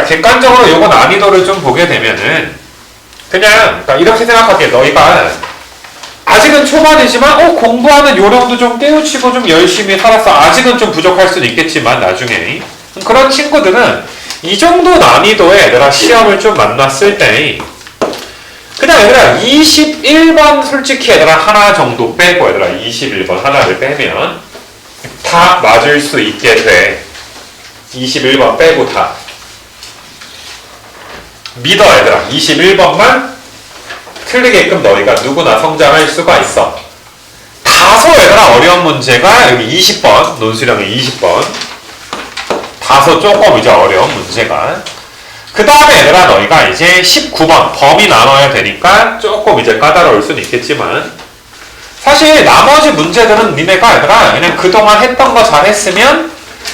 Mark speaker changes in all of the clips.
Speaker 1: 객관적으로 요거 난이도를 좀 보게 되면은 그냥 이렇게 생각할게. 너희가 아직은 초반이지만 공부하는 요령도 좀 깨우치고 좀 열심히 살았어. 아직은 좀 부족할 수는 있겠지만 나중에 그런 친구들은 이 정도 난이도의 얘들아 시험을 좀 만났을 때 그냥 얘들아 21번 솔직히 얘들아 하나 정도 빼고 얘들아 21번 하나를 빼면 다 맞을 수 있게 돼. 21번 빼고 다 믿어 얘들아. 21번만 틀리게끔 너희가 누구나 성장할 수가 있어. 다소 얘들아 어려운 문제가 여기 20번 논술형의 20번 다소 조금 이제 어려운 문제가 그 다음에 얘들아 너희가 이제 19번 범위 나눠야 되니까 조금 이제 까다로울 수는 있겠지만 사실 나머지 문제들은 니네가 얘들아 그냥 그동안 했던 거 잘했으면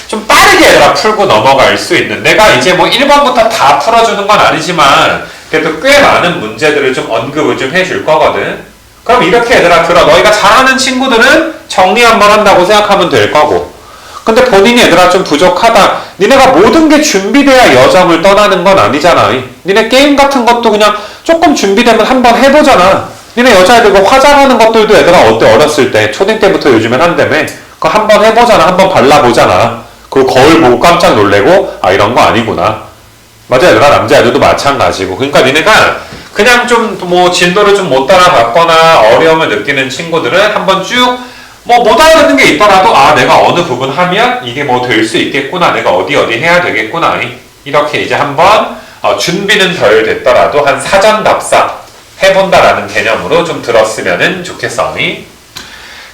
Speaker 1: 좀 빠르게 얘들아 풀고 넘어갈 수 있는 내가 이제 뭐 1번부터 다 풀어주는 건 아니지만 그래도 꽤 많은 문제들을 좀 언급을 좀 해줄 거거든. 그럼 이렇게 얘들아 들어. 너희가 잘하는 친구들은 정리 한번 한다고 생각하면 될 거고 근데 본인이 얘들아 좀 부족하다. 니네가 모든 게 준비돼야 여정을 떠나는 건 아니잖아. 니네 게임 같은 것도 그냥 조금 준비되면 한번 해보잖아. 니네 여자애들 그 화장하는 것들도 얘들아 어때? 어렸을 때 초딩 때부터 요즘엔 한다며. 그거 한번 해보잖아. 한번 발라보잖아. 그리고 거울 보고 깜짝 놀래고 아 이런 거 아니구나. 맞아 얘들아 남자애들도 마찬가지고. 그러니까 니네가 그냥 좀 뭐 진도를 좀 못 따라갔거나 어려움을 느끼는 친구들은 한번 쭉 뭐 못 알아듣는 게 있더라도 아 내가 어느 부분 하면 이게 뭐 될 수 있겠구나. 내가 어디 해야 되겠구나. 이렇게 이제 한번 준비는 덜 됐더라도 한 사전 답사 해본다라는 개념으로 좀 들었으면 좋겠어.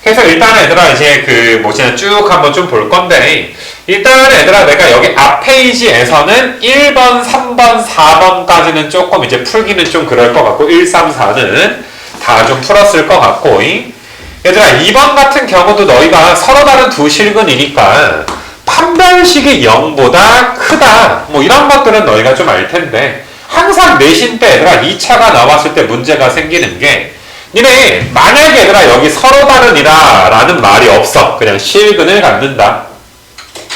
Speaker 1: 그래서 일단 얘들아 이제 그 뭐지 쭉 한번 좀 볼 건데 일단 얘들아 내가 여기 앞 페이지에서는 1번, 3번, 4번까지는 조금 이제 풀기는 좀 그럴 것 같고 1, 3, 4는 다 좀 풀었을 것 같고 얘들아 2번 같은 경우도 너희가 서로 다른 두 실근이니까 판별식이 0보다 크다 뭐 이런 것들은 너희가 좀 알 텐데 항상 내신 때 얘들아 2차가 나왔을 때 문제가 생기는 게 니네 만약에 얘들아 여기 서로 다른이라 라는 말이 없어. 그냥 실근을 갖는다.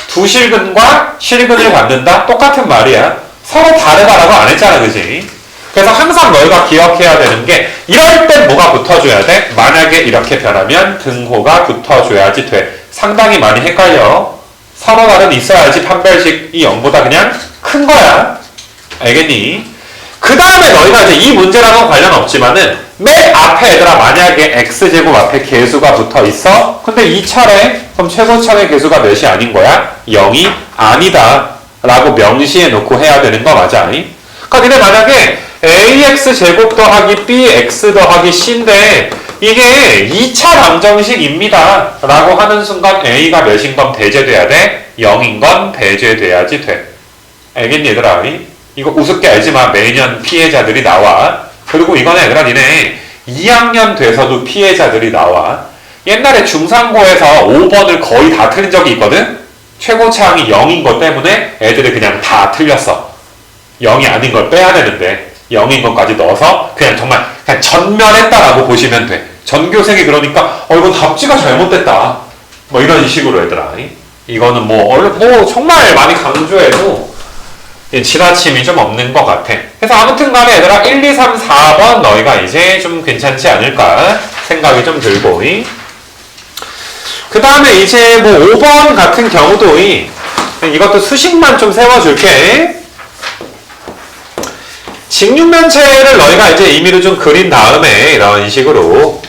Speaker 1: 두 실근과 실근을 갖는다? 똑같은 말이야. 서로 다르다라고 안 했잖아. 그지? 그래서 항상 너희가 기억해야 되는 게 이럴 땐 뭐가 붙어줘야 돼? 만약에 이렇게 변하면 등호가 붙어줘야지 돼. 상당히 많이 헷갈려. 서로 다른 있어야지 판별식이 0보다 그냥 큰 거야. 알겠니? 그 다음에 너희가 이제 이 문제랑은 관련 없지만은 맨 앞에 얘들아 만약에 x제곱 앞에 개수가 붙어 있어? 근데 이 차례 그럼 최소차례 개수가 몇이 아닌 거야? 0이 아니다 라고 명시해 놓고 해야 되는 거 맞아? 그러니까 니네 만약에 ax 제곱 더하기 bx 더하기 c인데 이게 2차 방정식입니다 라고 하는 순간 a가 몇인 건 배제돼야 돼? 0인 건 배제돼야지 돼. 알겠니 얘들아? 이거 우습게 알지마. 매년 피해자들이 나와. 그리고 이거는 얘들아 니네 2학년 돼서도 피해자들이 나와. 옛날에 중상고에서 5번을 거의 다 틀린 적이 있거든? 최고차항이 0인 것 때문에 애들이 그냥 다 틀렸어. 0이 아닌 걸 빼야 되는데 0인 것까지 넣어서 그냥 정말 그냥 전멸했다라고 보시면 돼. 전교생이 그러니까 이건 답지가 잘못됐다. 뭐 이런 식으로 얘들아. 이거는 뭐 정말 많이 강조해도 지나침이 좀 없는 것 같아. 그래서 아무튼 간에 얘들아 1, 2, 3, 4번 너희가 이제 좀 괜찮지 않을까 생각이 좀 들고 그 다음에 이제 뭐 5번 같은 경우도 이것도 수식만 좀 세워줄게. 직육면체를 너희가 이제 임의로 좀 그린 다음에 이런 식으로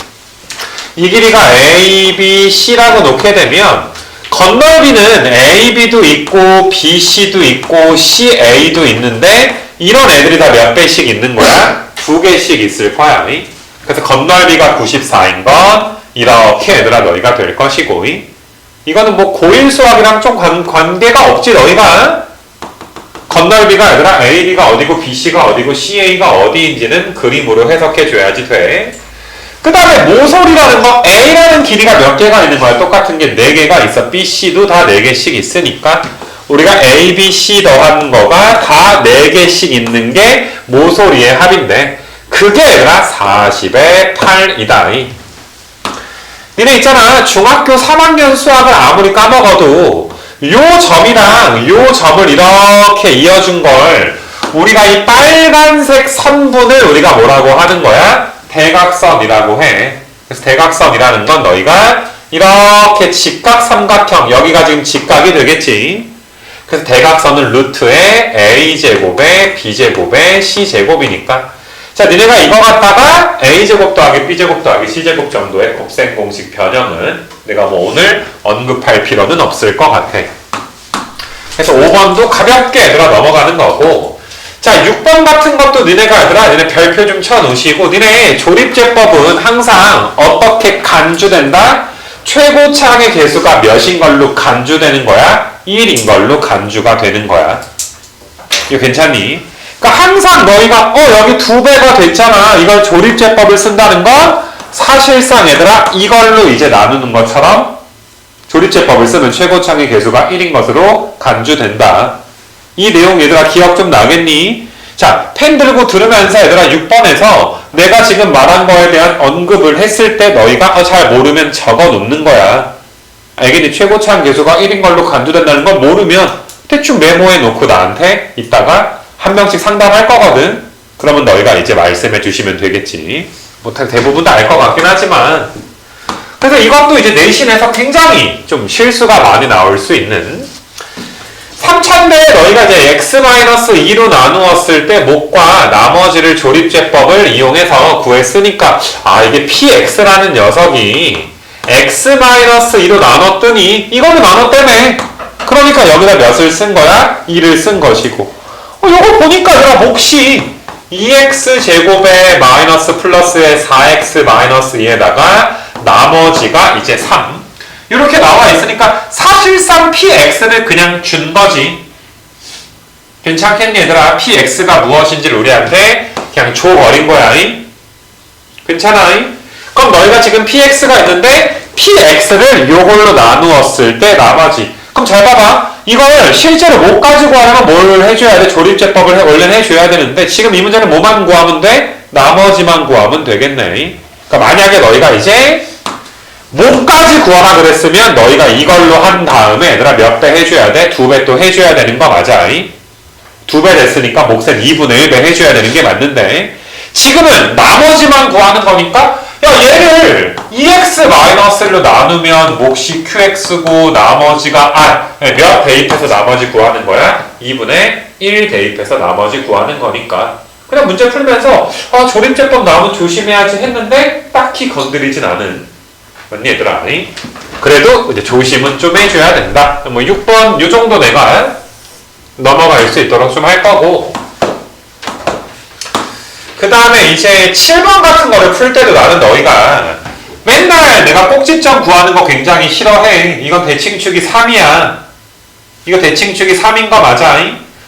Speaker 1: 이 길이가 A, B, C라고 놓게 되면 건널비는 AB도 있고 BC도 있고 CA도 있는데 이런 애들이 다 몇 배씩 있는 거야? 2개씩 있을 거야. 그래서 건널비가 94인 건 이렇게 얘들아 너희가 될 것이고 이거는 뭐 고1 수학이랑 좀 관계가 없지. 너희가 건널비가 얘들아 AB가 어디고 BC가 어디고 CA가 어디인지는 그림으로 해석해 줘야지 돼. 그 다음에 모서리라는 거 A라는 길이가 몇 개가 있는 거야? 똑같은 게 4개가 있어. B, C도 다 4개씩 있으니까 우리가 A, B, C 더한 거가 다 4개씩 있는 게 모서리의 합인데 그게 얘들아 40의 8이다. 니네 있잖아 중학교 3학년 수학을 아무리 까먹어도 요 점이랑 요 점을 이렇게 이어준 걸 우리가 이 빨간색 선분을 우리가 뭐라고 하는 거야? 대각선이라고 해. 그래서 대각선이라는 건 너희가 이렇게 직각 삼각형, 여기가 지금 직각이 되겠지. 그래서 대각선은 루트에 a제곱에 b제곱에 c제곱이니까. 자, 니네가 이거 갖다가 a제곱 더하기 b제곱 더하기 c제곱 정도의 곱셈 공식 변형은 내가 뭐 오늘 언급할 필요는 없을 것 같아. 그래서 5번도 가볍게 얘들아 넘어가는 거고. 자, 6번 같은 것도 니네가 얘들아, 니네 별표 좀 쳐놓으시고, 니네 조립제법은 항상 어떻게 간주된다? 최고차항의 개수가 몇인 걸로 간주되는 거야? 1인 걸로 간주가 되는 거야. 이거 괜찮니? 그러니까 항상 너희가 여기 2배가 됐잖아. 이걸 조립제법을 쓴다는 건 사실상 얘들아 이걸로 이제 나누는 것처럼 조립제법을 쓰면 최고차항의 개수가 1인 것으로 간주된다. 이 내용 얘들아 기억 좀 나겠니? 자, 펜 들고 들으면서 얘들아 6번에서 내가 지금 말한 거에 대한 언급을 했을 때 너희가 잘 모르면 적어 놓는 거야. 알겠니? 최고차항 개수가 1인 걸로 간주된다는 건 모르면 대충 메모해 놓고 나한테 이따가 한 명씩 상담할 거거든. 그러면 너희가 이제 말씀해 주시면 되겠지. 뭐 대부분 다 알 것 같긴 하지만. 그래서 이것도 이제 내신에서 굉장히 좀 실수가 많이 나올 수 있는 3000배에 너희가 이제 x-2로 나누었을 때 목과 나머지를 조립제법을 이용해서 구했으니까 이게 px라는 녀석이 x-2로 나눴더니 이거는 나눴다며. 그러니까 여기다 몇을 쓴 거야? 2를 쓴 것이고. 요거 보니까 내가 몫이 2x제곱에 마이너스 플러스에 4x 마이너스 2에다가 나머지가 이제 3 이렇게 나와 있으니까 사실상 px를 그냥 준 거지. 괜찮겠니 얘들아? px가 무엇인지를 우리한테 그냥 줘버린 거야. 괜찮아? 그럼 너희가 지금 px가 있는데 px를 요걸로 나누었을 때 나머지. 그럼 잘 봐봐. 이걸 실제로 못 가지고 하려면 뭘 해줘야 돼? 조립제법을 원래는 해줘야 되는데 지금 이 문제는 뭐만 구하면 돼? 나머지만 구하면 되겠네. 그러니까 만약에 너희가 이제 뭐까지 구하라 그랬으면 너희가 이걸로 한 다음에 얘들아 몇 배 해줘야 돼? 2배 또 해줘야 되는 거 맞아? 2배 됐으니까 몫은 2분의 1배 해줘야 되는 게 맞는데 지금은 나머지만 구하는 거니까 야 얘를 2x-1로 나누면 몫이 qx고 나머지가 몇 대입해서 나머지 구하는 거야? 2분의 1 대입해서 나머지 구하는 거니까 그냥 문제 풀면서 조립제법 나오면 조심해야지 했는데 딱히 건드리진 않은 맞니 얘들아? 그래도 이제 조심은 좀 해줘야 된다. 뭐 6번 요 정도 내가 넘어갈 수 있도록 좀 할 거고 그 다음에 이제 7번 같은 거를 풀 때도 나는 너희가 맨날 내가 꼭지점 구하는 거 굉장히 싫어해. 이건 대칭축이 3이야. 이거 대칭축이 3인 거 맞아?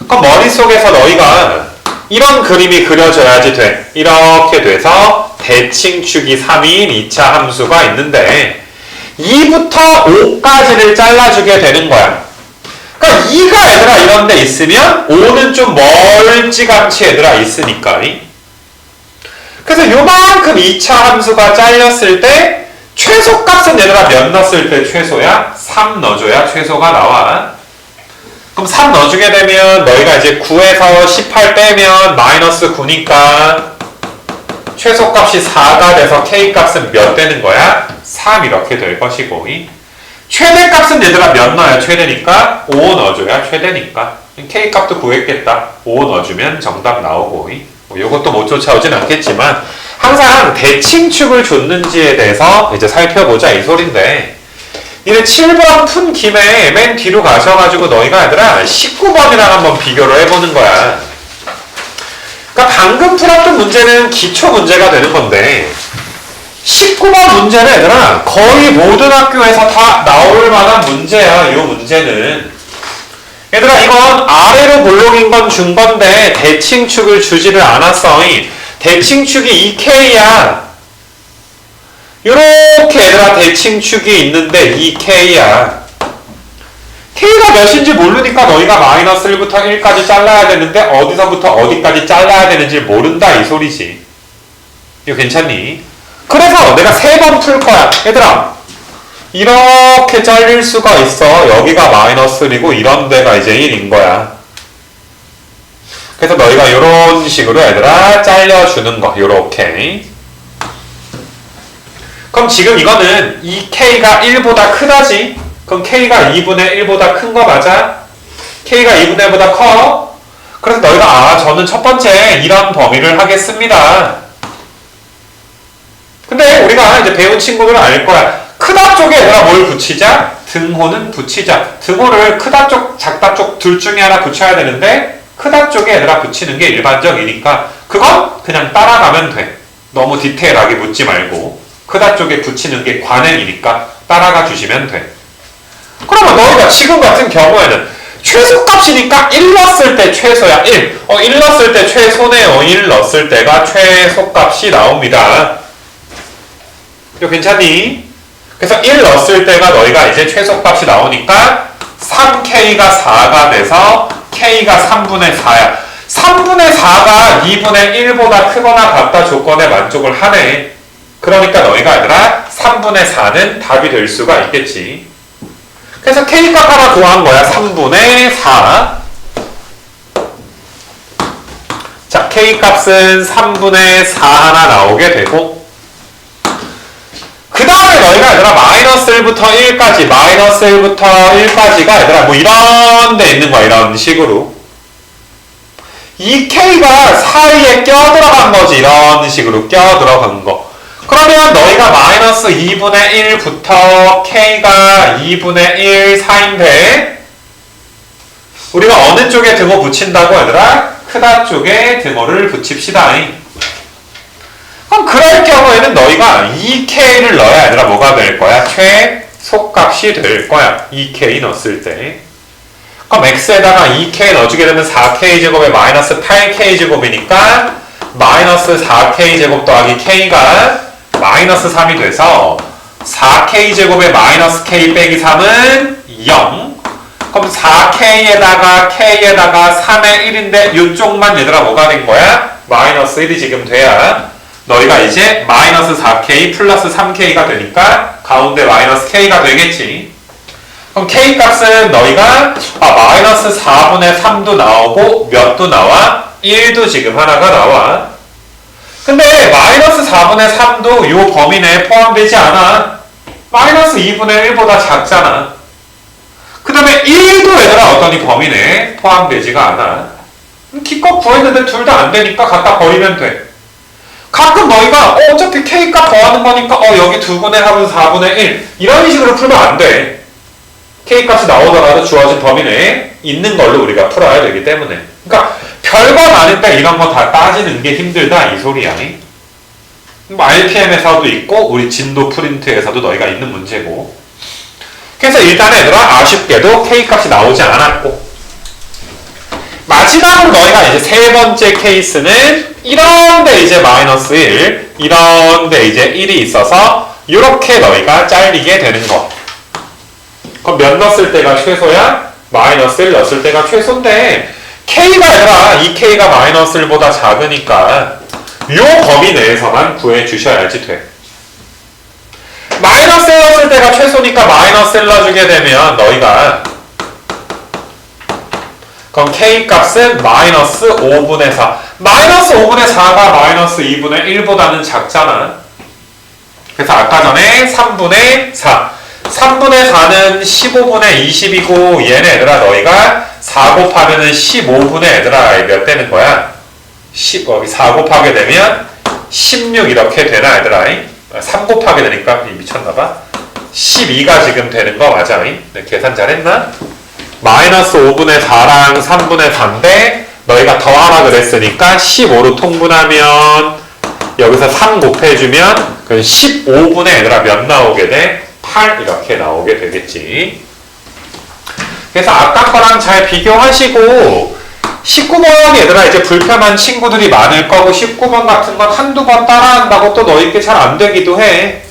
Speaker 1: 그럼 머릿속에서 너희가 이런 그림이 그려져야지 돼. 이렇게 돼서 대칭축이 3인 2차 함수가 있는데 2부터 5까지를 잘라주게 되는 거야. 그러니까 2가 얘들아 이런 데 있으면 5는 좀 멀찌감치 얘들아 있으니까. 그래서 요만큼 2차 함수가 잘렸을 때 최소값은 얘들아 몇 넣었을 때 최소야? 3 넣어줘야 최소가 나와. 그럼 3 넣어주게 되면 너희가 이제 9에서 18 빼면 마이너스 9니까 최소값이 4가 돼서 k값은 몇 되는 거야? 3 이렇게 될 것이고 최대값은 얘들아 몇 넣어야 최대니까? 5 넣어줘야 최대니까 k값도 구했겠다. 5 넣어주면 정답 나오고 이것도 못 쫓아오진 않겠지만 항상 대칭축을 줬는지에 대해서 이제 살펴보자 이 소린데 니네 7번 푼 김에 맨 뒤로 가셔가지고 너희가 얘들아 19번이랑 한번 비교를 해보는 거야. 그러니까 방금 풀었던 문제는 기초 문제가 되는 건데 19번 문제는 얘들아 거의 모든 학교에서 다 나올 만한 문제야. 이 문제는 얘들아 이건 아래로 볼록인 건 준 건데 대칭축을 주지를 않았어. 대칭축이 2K야. 요렇게 얘들아 대칭축이 있는데 2K야. K가 몇인지 모르니까 너희가 마이너스 1부터 1까지 잘라야 되는데 어디서부터 어디까지 잘라야 되는지 모른다 이 소리지. 이거 괜찮니? 그래서 내가 3번 풀 거야. 얘들아 이렇게 잘릴 수가 있어. 여기가 마이너스 1이고 이런 데가 이제 1인 거야. 그래서 너희가 이런 식으로 얘들아 잘려주는 거. 요렇게. 그럼 지금 이거는 이 K가 1보다 크다지? 그럼 K가 2분의 1보다 큰 거 맞아? K가 2분의 1보다 커? 그래서 너희가 저는 첫 번째 이런 범위를 하겠습니다. 근데 우리가 이제 배운 친구들은 알 거야. 크다 쪽에 얘들아 뭘 붙이자? 등호는 붙이자. 등호를 크다 쪽, 작다 쪽 둘 중에 하나 붙여야 되는데 크다 쪽에 얘들아 붙이는 게 일반적이니까 그건 그냥 따라가면 돼. 너무 디테일하게 묻지 말고 크다 쪽에 붙이는 게 관행이니까 따라가 주시면 돼. 그러면 너희가 지금 같은 경우에는 최소값이니까 1 넣었을 때 최소야. 1. 1 넣었을 때 최소네요. 1 넣었을 때가 최소값이 나옵니다. 이거 괜찮니? 그래서 1 넣었을 때가 너희가 이제 최소값이 나오니까 3K가 4가 돼서 K가 3분의 4야. 3분의 4가 2분의 1보다 크거나 같다 조건에 만족을 하네. 그러니까 너희가 얘들아 3분의 4는 답이 될 수가 있겠지. 그래서 K값 하나 구한 거야. 3분의 4. 자, K값은 3분의 4 하나 나오게 되고 그 다음에 너희가 얘들아 마이너스 1부터 1까지 마이너스 1부터 1까지가 얘들아 뭐 이런 데 있는 거야. 이런 식으로 이 K가 사이에 껴들어간 거지. 이런 식으로 껴들어간 거. 그러면 너희가 마이너스 2분의 1부터 K가 2분의 1 사인데 우리가 어느 쪽에 등호 붙인다고 얘들아? 크다 쪽에 등호를 붙입시다. 그럼 그럴 경우에는 너희가 2K를 넣어야 얘들아 뭐가 될 거야? 최소값이 될 거야. 2K 넣었을 때. 그럼 X에다가 2K 넣어주게 되면 4K제곱에 마이너스 8K제곱이니까 마이너스 4K제곱 더하기 K가 마이너스 3이 돼서 4K제곱에 마이너스 K 빼기 3은 0. 그럼 4K에다가 K에다가 3의 1인데 이쪽만 얘들아 뭐가 된 거야? 마이너스 1이 지금 돼야 너희가 이제 마이너스 4K 플러스 3K가 되니까 가운데 마이너스 K가 되겠지. 그럼 K값은 너희가 마이너스 4분의 3도 나오고 몇도 나와? 1도 지금 하나가 나와. 근데 마이너스 4분의 3도 요 범위 내에 포함되지 않아. 마이너스 2분의 1보다 작잖아. 그 다음에 1도 얘들아 어떠니 범위 내에 포함되지가 않아. 기껏 구했는데 둘 다 안 되니까 갖다 버리면 돼. 가끔 너희가 어차피 K값 더하는 거니까 여기 두 분의 합은 4분의 1 이런 식으로 풀면 안 돼. K값이 나오더라도 주어진 범위 내에 있는 걸로 우리가 풀어야 되기 때문에. 그러니까 별거 많은데 이런 거 다 따지는 게 힘들다 이 소리야. 뭐 RPM에서도 있고 우리 진도 프린트에서도 너희가 있는 문제고. 그래서 일단 얘들아 아쉽게도 K값이 나오지 않았고 마지막으로 너희가 이제 세 번째 케이스는 이런데 이제 마이너스 1 이런데 이제 1이 있어서 이렇게 너희가 잘리게 되는 거. 그럼 몇 넣었을 때가 최소야? 마이너스 1 넣었을 때가 최소인데 K가 얘들아 이 K가 마이너스 1보다 작으니까 요 범위 내에서만 구해주셔야지 돼. 마이너스 1 넣었을 때가 최소니까 마이너스 1 넣어주게 되면 너희가 그럼 K값은 마이너스 5분의 4 마이너스 5분의 4가 마이너스 2분의 1보다는 작잖아. 그래서 아까 전에 3분의 4 3분의 4는 15분의 20이고 얘네 얘들아 너희가 4 곱하면은 15분의 얘들아 몇 되는 거야? 4 곱하게 되면 16 이렇게 되나 얘들아? 3 곱하게 되니까 미쳤나봐. 12가 지금 되는 거 맞아? 네, 계산 잘했나? 마이너스 5분의 4랑 3분의 4인데 너희가 더하라 그랬으니까 15로 통분하면 여기서 3 곱해주면 그 15분의 얘들아 몇 나오게 돼? 8 이렇게 나오게 되겠지. 그래서 아까 거랑 잘 비교하시고 19번 얘들아 이제 불편한 친구들이 많을 거고 19번 같은 건 한두 번 따라한다고 또 너희께 잘 안 되기도 해.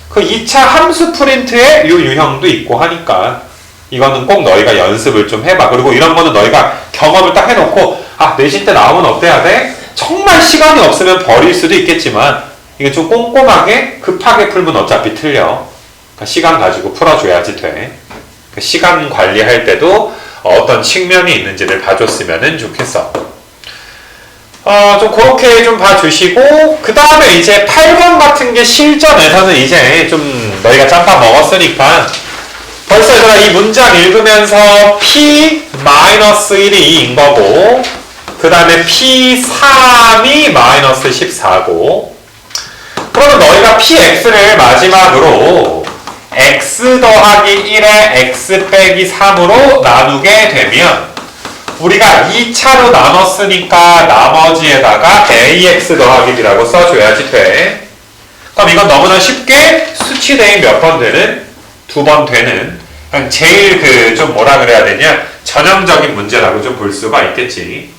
Speaker 1: 그 2차 함수 프린트에 요 유형도 있고 하니까 이거는 꼭 너희가 연습을 좀 해봐. 그리고 이런 거는 너희가 경험을 딱 해놓고 내신 때 나오면 어때야 돼? 정말 시간이 없으면 버릴 수도 있겠지만 이게 좀 꼼꼼하게 급하게 풀면 어차피 틀려. 시간 가지고 풀어줘야지 돼. 시간 관리할 때도 어떤 측면이 있는지를 봐줬으면 좋겠어. 좀 그렇게 좀 봐주시고, 그 다음에 이제 8번 같은 게 실전에서는 이제 좀 너희가 짬밥 먹었으니까 벌써 얘들아 이 문장 읽으면서 P-1이 인 거고, 그 다음에 P3이 마이너스 14고, 그러면 너희가 PX를 마지막으로 X 더하기 1에 X 빼기 3으로 나누게 되면 우리가 2차로 나눴으니까 나머지에다가 AX 더하기 B라고 써줘야지 돼. 그럼 이건 너무나 쉽게 수치 대입 몇 번 되는? 2번 되는 제일 좀 뭐라 그래야 되냐? 전형적인 문제라고 좀 볼 수가 있겠지.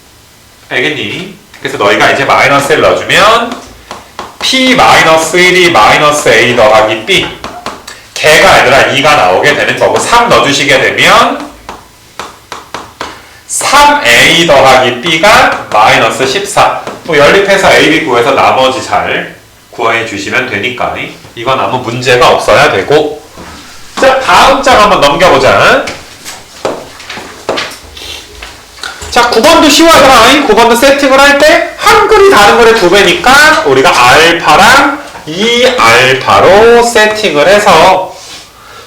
Speaker 1: 알겠니? 그래서 너희가 이제 마이너스를 넣어주면 P-1이 마이너스 A 더하기 B 걔가 얘들아 2가 나오게 되는 거고 3 넣어주시게 되면 3A 더하기 B가 마이너스 14 뭐 연립해서 A, B 구해서 나머지 잘 구해 주시면 되니까 이건 아무 문제가 없어야 되고 자 다음 장 한번 넘겨보자. 자 9번도 쉬워하더라. 9번도 세팅을 할 때 한글이 다른 글의 2배니까 우리가 알파랑 2알파로 세팅을 해서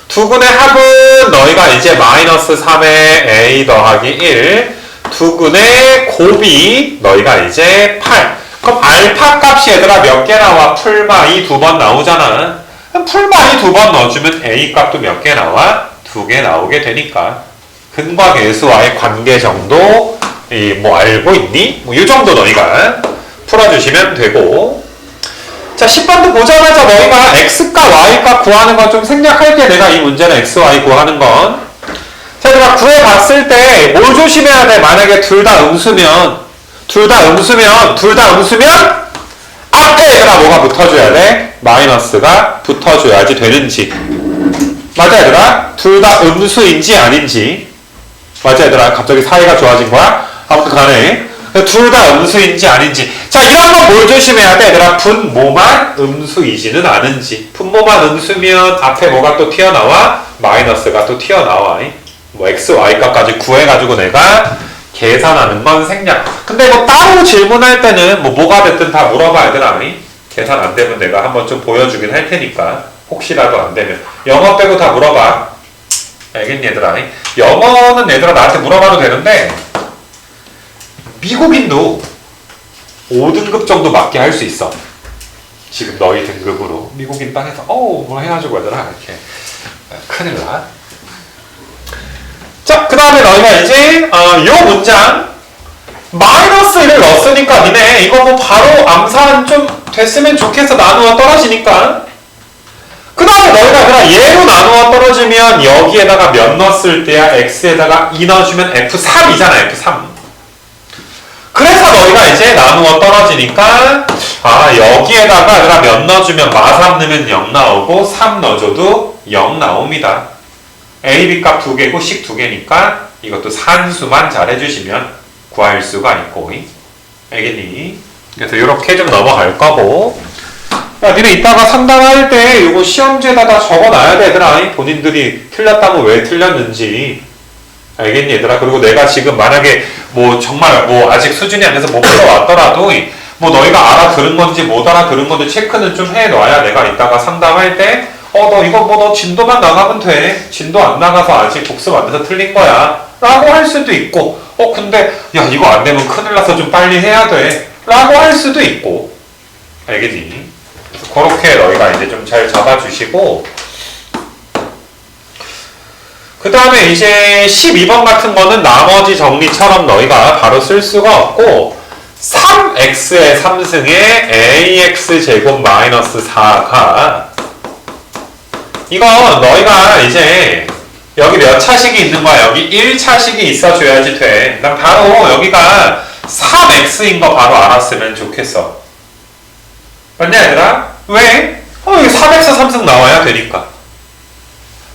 Speaker 1: 두근의 합은 너희가 이제 마이너스 3의 A 더하기 1 두근의 곱이 너희가 이제 8 그럼 알파 값이 얘들아 몇 개 나와? 풀마이 2번 나오잖아. 그럼 풀마이 2번 넣어주면 A 값도 몇 개 나와? 2개 나오게 되니까 근과 계수와의 관계 정도 뭐 알고 있니? 뭐 이 정도 너희가 풀어주시면 되고 자 10번도 보자마자 너희가 X값 Y값 구하는 건 좀 생략할게. 내가 이 문제는 X, Y 구하는 건 자 내가 구해봤을 때 뭘 조심해야 돼? 만약에 둘 다 음수면 앞에 얘들아 뭐가 붙어줘야 돼? 마이너스가 붙어줘야지 되는지 맞아 얘들아? 둘 다 음수인지 아닌지 맞아 얘들아? 갑자기 사이가 좋아진 거야? 아무튼 간에 둘 다 음수인지 아닌지 자 이런 건 뭘 조심해야 돼 얘들아? 분모만 음수이지는 않은지 분모만 음수면 앞에 뭐가 또 튀어나와? 마이너스가 또 튀어나와 뭐 x, y 값까지 구해가지고 내가 계산하는 건 생략 근데 뭐 따로 질문할 때는 뭐가 됐든 다 물어봐 얘들아 계산 안 되면 내가 한번 좀 보여주긴 할 테니까 혹시라도 안 되면 영어 빼고 다 물어봐 알겠니 얘들아? 영어는 얘들아 나한테 물어봐도 되는데 미국인도 5등급 정도 맞게 할 수 있어. 지금 너희 등급으로 미국인 땅에서 뭐 해가지고 얘들아 이렇게 큰일 나. 자 그 다음에 너희가 이제 요 문장 마이너스 1을 넣었으니까 니네 이거 뭐 바로 암산 좀 됐으면 좋겠어. 나누어 떨어지니까 그 다음에 너희가 그냥 얘로 나누어 떨어지면 여기에다가 몇 넣었을 때야? x에다가 2 넣어주면 f3이잖아 f3 그래서 너희가 이제 나누어 떨어지니까 여기에다가 얘들아 몇 넣어주면 마3 넣으면 0 나오고 3 넣어줘도 0 나옵니다. a, b 값 2개고 식 2개니까 이것도 산수만 잘 해주시면 구할 수가 있고 알겠니? 그래서 이렇게 좀 넘어갈 거고 야 니네 이따가 상담할 때 이거 시험지에다가 적어놔야 돼 얘들아. 본인들이 틀렸다면 왜 틀렸는지 알겠니 얘들아? 그리고 내가 지금 만약에 뭐 정말 뭐 아직 수준이 안 돼서 못 풀어왔더라도 뭐 너희가 알아들은 건지 못 알아들은 건지 체크는 좀 해놔야 내가 이따가 상담할 때 너 이거 뭐 너 진도만 나가면 돼. 진도 안 나가서 아직 복습 안 돼서 틀린 거야 라고 할 수도 있고 근데 야 이거 안 되면 큰일 나서 좀 빨리 해야 돼 라고 할 수도 있고 알겠니? 그래서 그렇게 너희가 이제 좀 잘 잡아주시고 그 다음에 이제 12번 같은 거는 나머지 정리처럼 너희가 바로 쓸 수가 없고 3x의 3승에 ax제곱 마이너스 4가 이거 너희가 이제 여기 몇 차식이 있는 거야? 여기 1차식이 있어줘야지 돼. 난 바로 여기가 3x인 거 바로 알았으면 좋겠어. 맞냐 얘들아? 왜? 여기 3x 3승 나와야 되니까.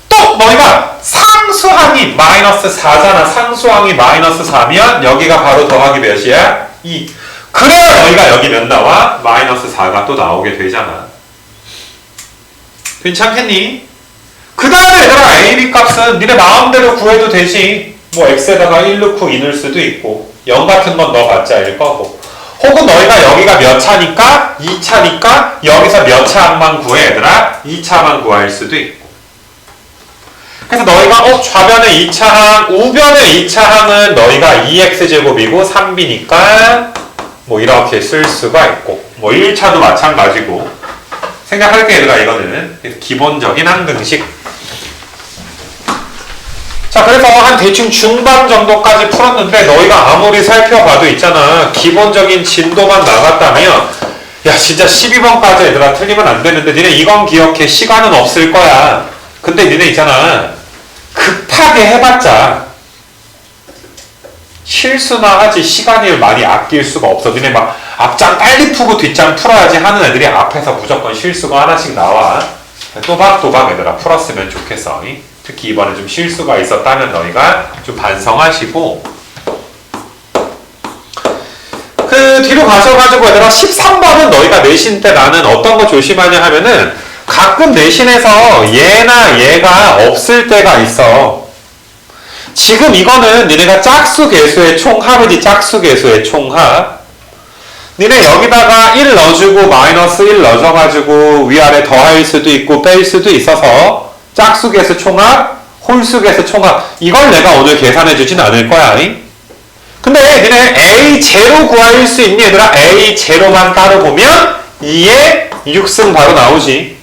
Speaker 1: 또 너희가 상수항이 마이너스 4잖아. 상수항이 마이너스 4면 여기가 바로 더하기 몇이야? 2. 그래야 너희가 여기 몇 나와? 마이너스 4가 또 나오게 되잖아. 괜찮겠니? 그 다음에 얘들아 a, b 값은 니네 마음대로 구해도 되지. 뭐 x에다가 1 넣고 2 넣을 수도 있고 0 같은 건 넣어봤자 일 거고, 혹은 너희가 여기가 몇 차니까 2차니까 여기서 몇 차항만 구해 얘들아 2차만 구할 수도 있고. 그래서 너희가 좌변의 2차항 우변의 2차항은 너희가 2x제곱이고 3b니까 뭐 이렇게 쓸 수가 있고, 뭐 1차도 마찬가지고. 생각할게 얘들아. 이거는 기본적인 항등식. 자, 그래서 한 대충 중반 정도까지 풀었는데 너희가 아무리 살펴봐도 있잖아, 기본적인 진도만 나갔다면 야 진짜 12번까지 얘들아 틀리면 안 되는데 니네 이건 기억해. 시간은 없을 거야. 근데 니네 있잖아, 급하게 해봤자 실수나 하지 시간을 많이 아낄 수가 없어. 니네 막 앞장 빨리 푸고 뒷장 풀어야지 하는 애들이 앞에서 무조건 실수가 하나씩 나와. 또박또박 얘들아 풀었으면 좋겠어. 특히 이번에 좀 실수가 있었다면 너희가 좀 반성하시고, 그 뒤로 가셔가지고 얘들아 13번은 너희가 내신 때 나는 어떤 거 조심하냐 하면은 가끔 내신에서 얘나 얘가 없을 때가 있어. 지금 이거는 니네가 짝수 계수의 총합이지. 짝수 계수의 총합. 니네 여기다가 1 넣어주고 마이너스 1 넣어줘가지고 위아래 더할 수도 있고 뺄 수도 있어서 짝수계수 총합, 홀수계수 총합, 이걸 내가 오늘 계산해주진 않을 거야. 근데 니네 A0 구할 수 있니 얘들아? A0만 따로 보면 2의 6승 바로 나오지.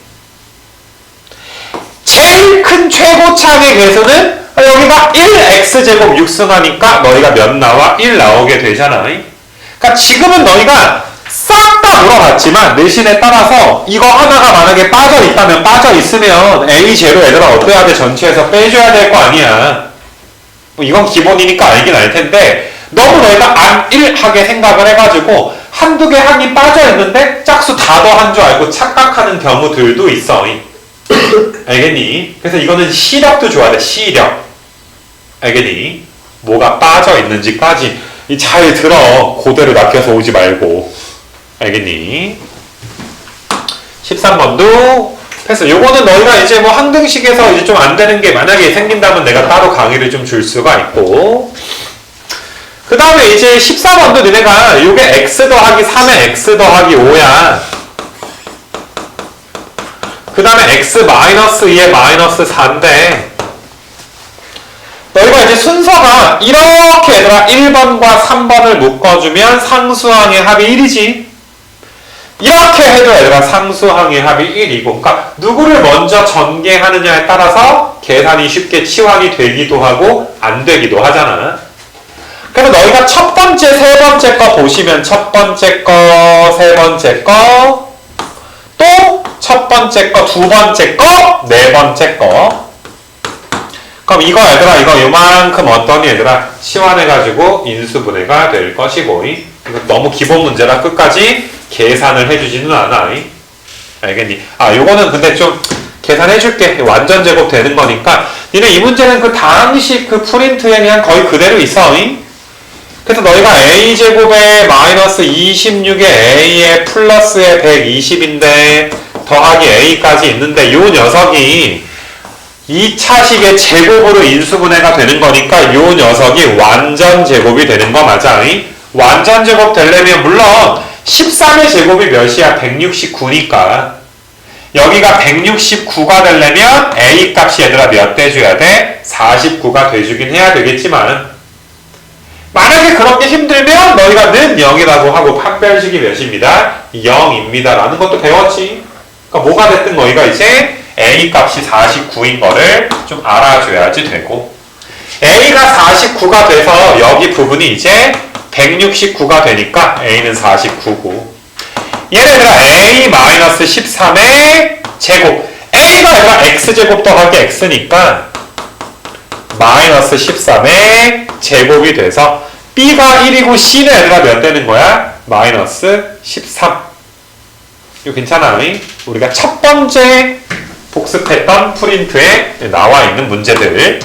Speaker 1: 제일 큰 최고차항의 계수는 여기가 1x제곱 6승하니까 너희가 몇 나와? 1 나오게 되잖아. 그러니까 지금은 너희가 싹 다 물어봤지만 내신에 따라서 이거 하나가 만약에 빠져있다면 빠져있으면 A0 얘들아 어때야 돼? 전체에서 빼줘야 될 거 아니야. 뭐 이건 기본이니까 알긴 알 텐데 너무 너희가 안일하게 생각을 해가지고 한두 개 항이 빠져있는데 짝수 다 더한 줄 알고 착각하는 경우들도 있어. 알겠니? 그래서 이거는 시력도 줘야 돼. 시력. 알겠니? 뭐가 빠져있는지까지 잘 들어. 그대로 낚여서 오지 말고. 알겠니? 13번도 패스. 요거는 너희가 이제 뭐 항등식에서 이제 좀 안 되는 게 만약에 생긴다면 내가 따로 강의를 좀 줄 수가 있고. 그 다음에 이제 14번도 너네가 요게 x 더하기 3에 x 더하기 5야. 그 다음에 x 마이너스 2에 마이너스 4인데 너희가 이제 순서가 이렇게 얘들아 1번과 3번을 묶어주면 상수항의 합이 1이지. 이렇게 해도 얘들아 상수항의 합이 1이고, 그러니까 누구를 먼저 전개하느냐에 따라서 계산이 쉽게 치환이 되기도 하고 안 되기도 하잖아. 그래서 너희가 첫 번째, 세 번째 거 보시면 첫 번째 거, 세 번째 거, 또 첫 번째 거, 두 번째 거, 네 번째 거. 그럼 이거 얘들아 이거 요만큼 어떠니 얘들아 치환해가지고 인수분해가 될 것이고, 이거 너무 기본 문제라 끝까지 계산을 해주지는 않아. 알겠니? 아 요거는 근데 좀 계산해줄게. 완전 제곱 되는 거니까. 니네 이 문제는 그 당시 그 프린트에 그냥 거의 그대로 있어. 그래서 너희가 a제곱에 마이너스 26에 a에 플러스에 120인데 더하기 a까지 있는데 요 녀석이 2차식의 제곱으로 인수분해가 되는 거니까 요 녀석이 완전 제곱이 되는 거 맞아? 완전 제곱 되려면 물론 13의 제곱이 몇이야? 169니까 여기가 169가 되려면 a 값이 얘들아 몇 대 줘야 돼? 49가 돼주긴 해야 되겠지만, 만약에 그렇게 힘들면 너희가 는 0이라고 하고 판별식이 몇입니다? 0입니다 라는 것도 배웠지. 그러니까 뭐가 됐든 너희가 이제 a 값이 49인 거를 좀 알아줘야지 되고, a가 49가 돼서 여기 부분이 이제 169가 되니까 a는 49고, 얘네들아 a-13의 제곱, a가 얘가 x제곱 더하기 x니까 마이너스 13의 제곱이 돼서 b가 1이고 c는 얘들아 몇 되는 거야? 마이너스 13. 이거 괜찮아? 우리가 첫 번째 복습했던 프린트에 나와 있는 문제들.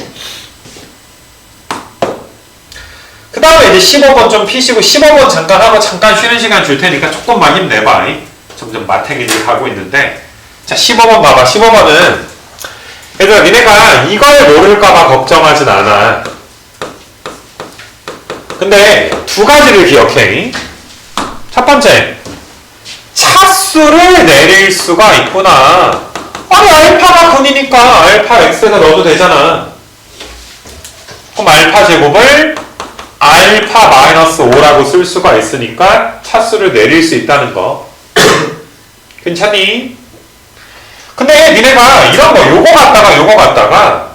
Speaker 1: 그 다음에 이제 15번 좀 피시고 15번 잠깐 하고 잠깐 쉬는 시간 줄 테니까 조금만 힘내봐. 점점 마탱이들 가고 있는데, 자 15번 봐봐. 15번은 얘들아, 니네가 이걸 모를까봐 걱정하진 않아. 근데 두 가지를 기억해. 첫 번째, 차수를 내릴 수가 있구나. 아니, 알파가 근이니까 알파 x에다 넣어도 되잖아. 그럼 알파 제곱을 알파 마이너스 5라고 쓸 수가 있으니까 차수를 내릴 수 있다는 거. 괜찮니? 근데 니네가 이런 거 요거 갖다가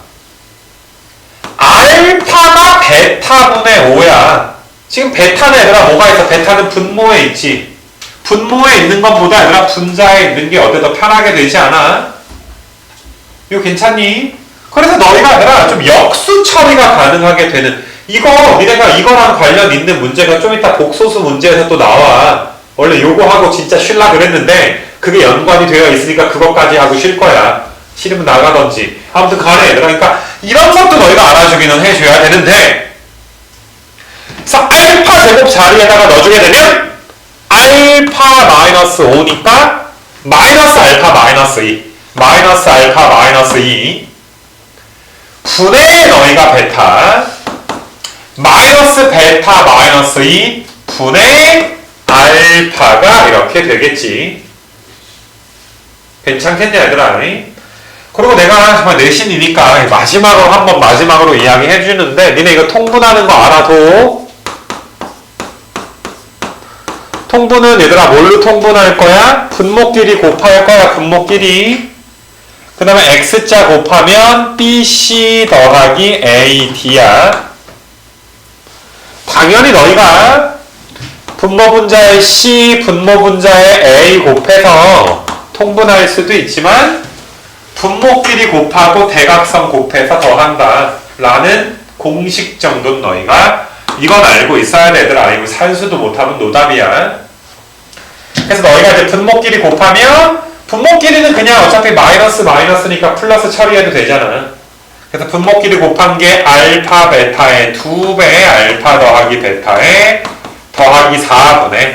Speaker 1: 알파가 베타분의 5야. 지금 베타는 얘들아 뭐가 있어? 베타는 분모에 있지. 분모에 있는 것보다 얘들아 분자에 있는 게 어때 더 편하게 되지 않아? 이거 괜찮니? 그래서 너희가 얘들아 좀 역수 처리가 가능하게 되는 이거 니네가 이거랑 관련 있는 문제가 좀 이따 복소수 문제에서 또 나와. 원래 요거 하고 진짜 쉴라 그랬는데 그게 연관이 되어 있으니까 그것까지 하고 쉴 거야. 싫으면 나가던지. 아무튼 간에 얘들아 그러니까 이런 것도 너희가 알아주기는 해줘야 되는데 그래서 알파 제곱 자리에다가 넣어주게 되면 알파 마이너스 5니까 마이너스 알파 마이너스 2 마이너스 알파 마이너스 2 분의 너희가 베타 마이너스 베타 마이너스 2 분의 알파가 이렇게 되겠지. 괜찮겠냐 얘들아? 그리고 내가 정말 내신이니까 마지막으로 이야기 해주는데 니네 이거 통분하는 거 알아도 통분은 얘들아 뭘로 통분할 거야? 분모끼리 곱할 거야. 분모끼리. 그 다음에 x자 곱하면 bc 더하기 ad야. 당연히 너희가 분모분자의 c, 분모분자의 a 곱해서 통분할 수도 있지만 분모끼리 곱하고 대각선 곱해서 더한다 라는 공식 정도는 너희가 이건 알고 있어야 되더라. 이거 산수도 못하면 노답이야. 그래서 너희가 이제 분모끼리 곱하면 분모끼리는 그냥 어차피 마이너스니까 플러스 처리해도 되잖아. 그래서 분모끼리 곱한 게 알파 베타의 2배 알파 더하기 베타의 더하기 4분의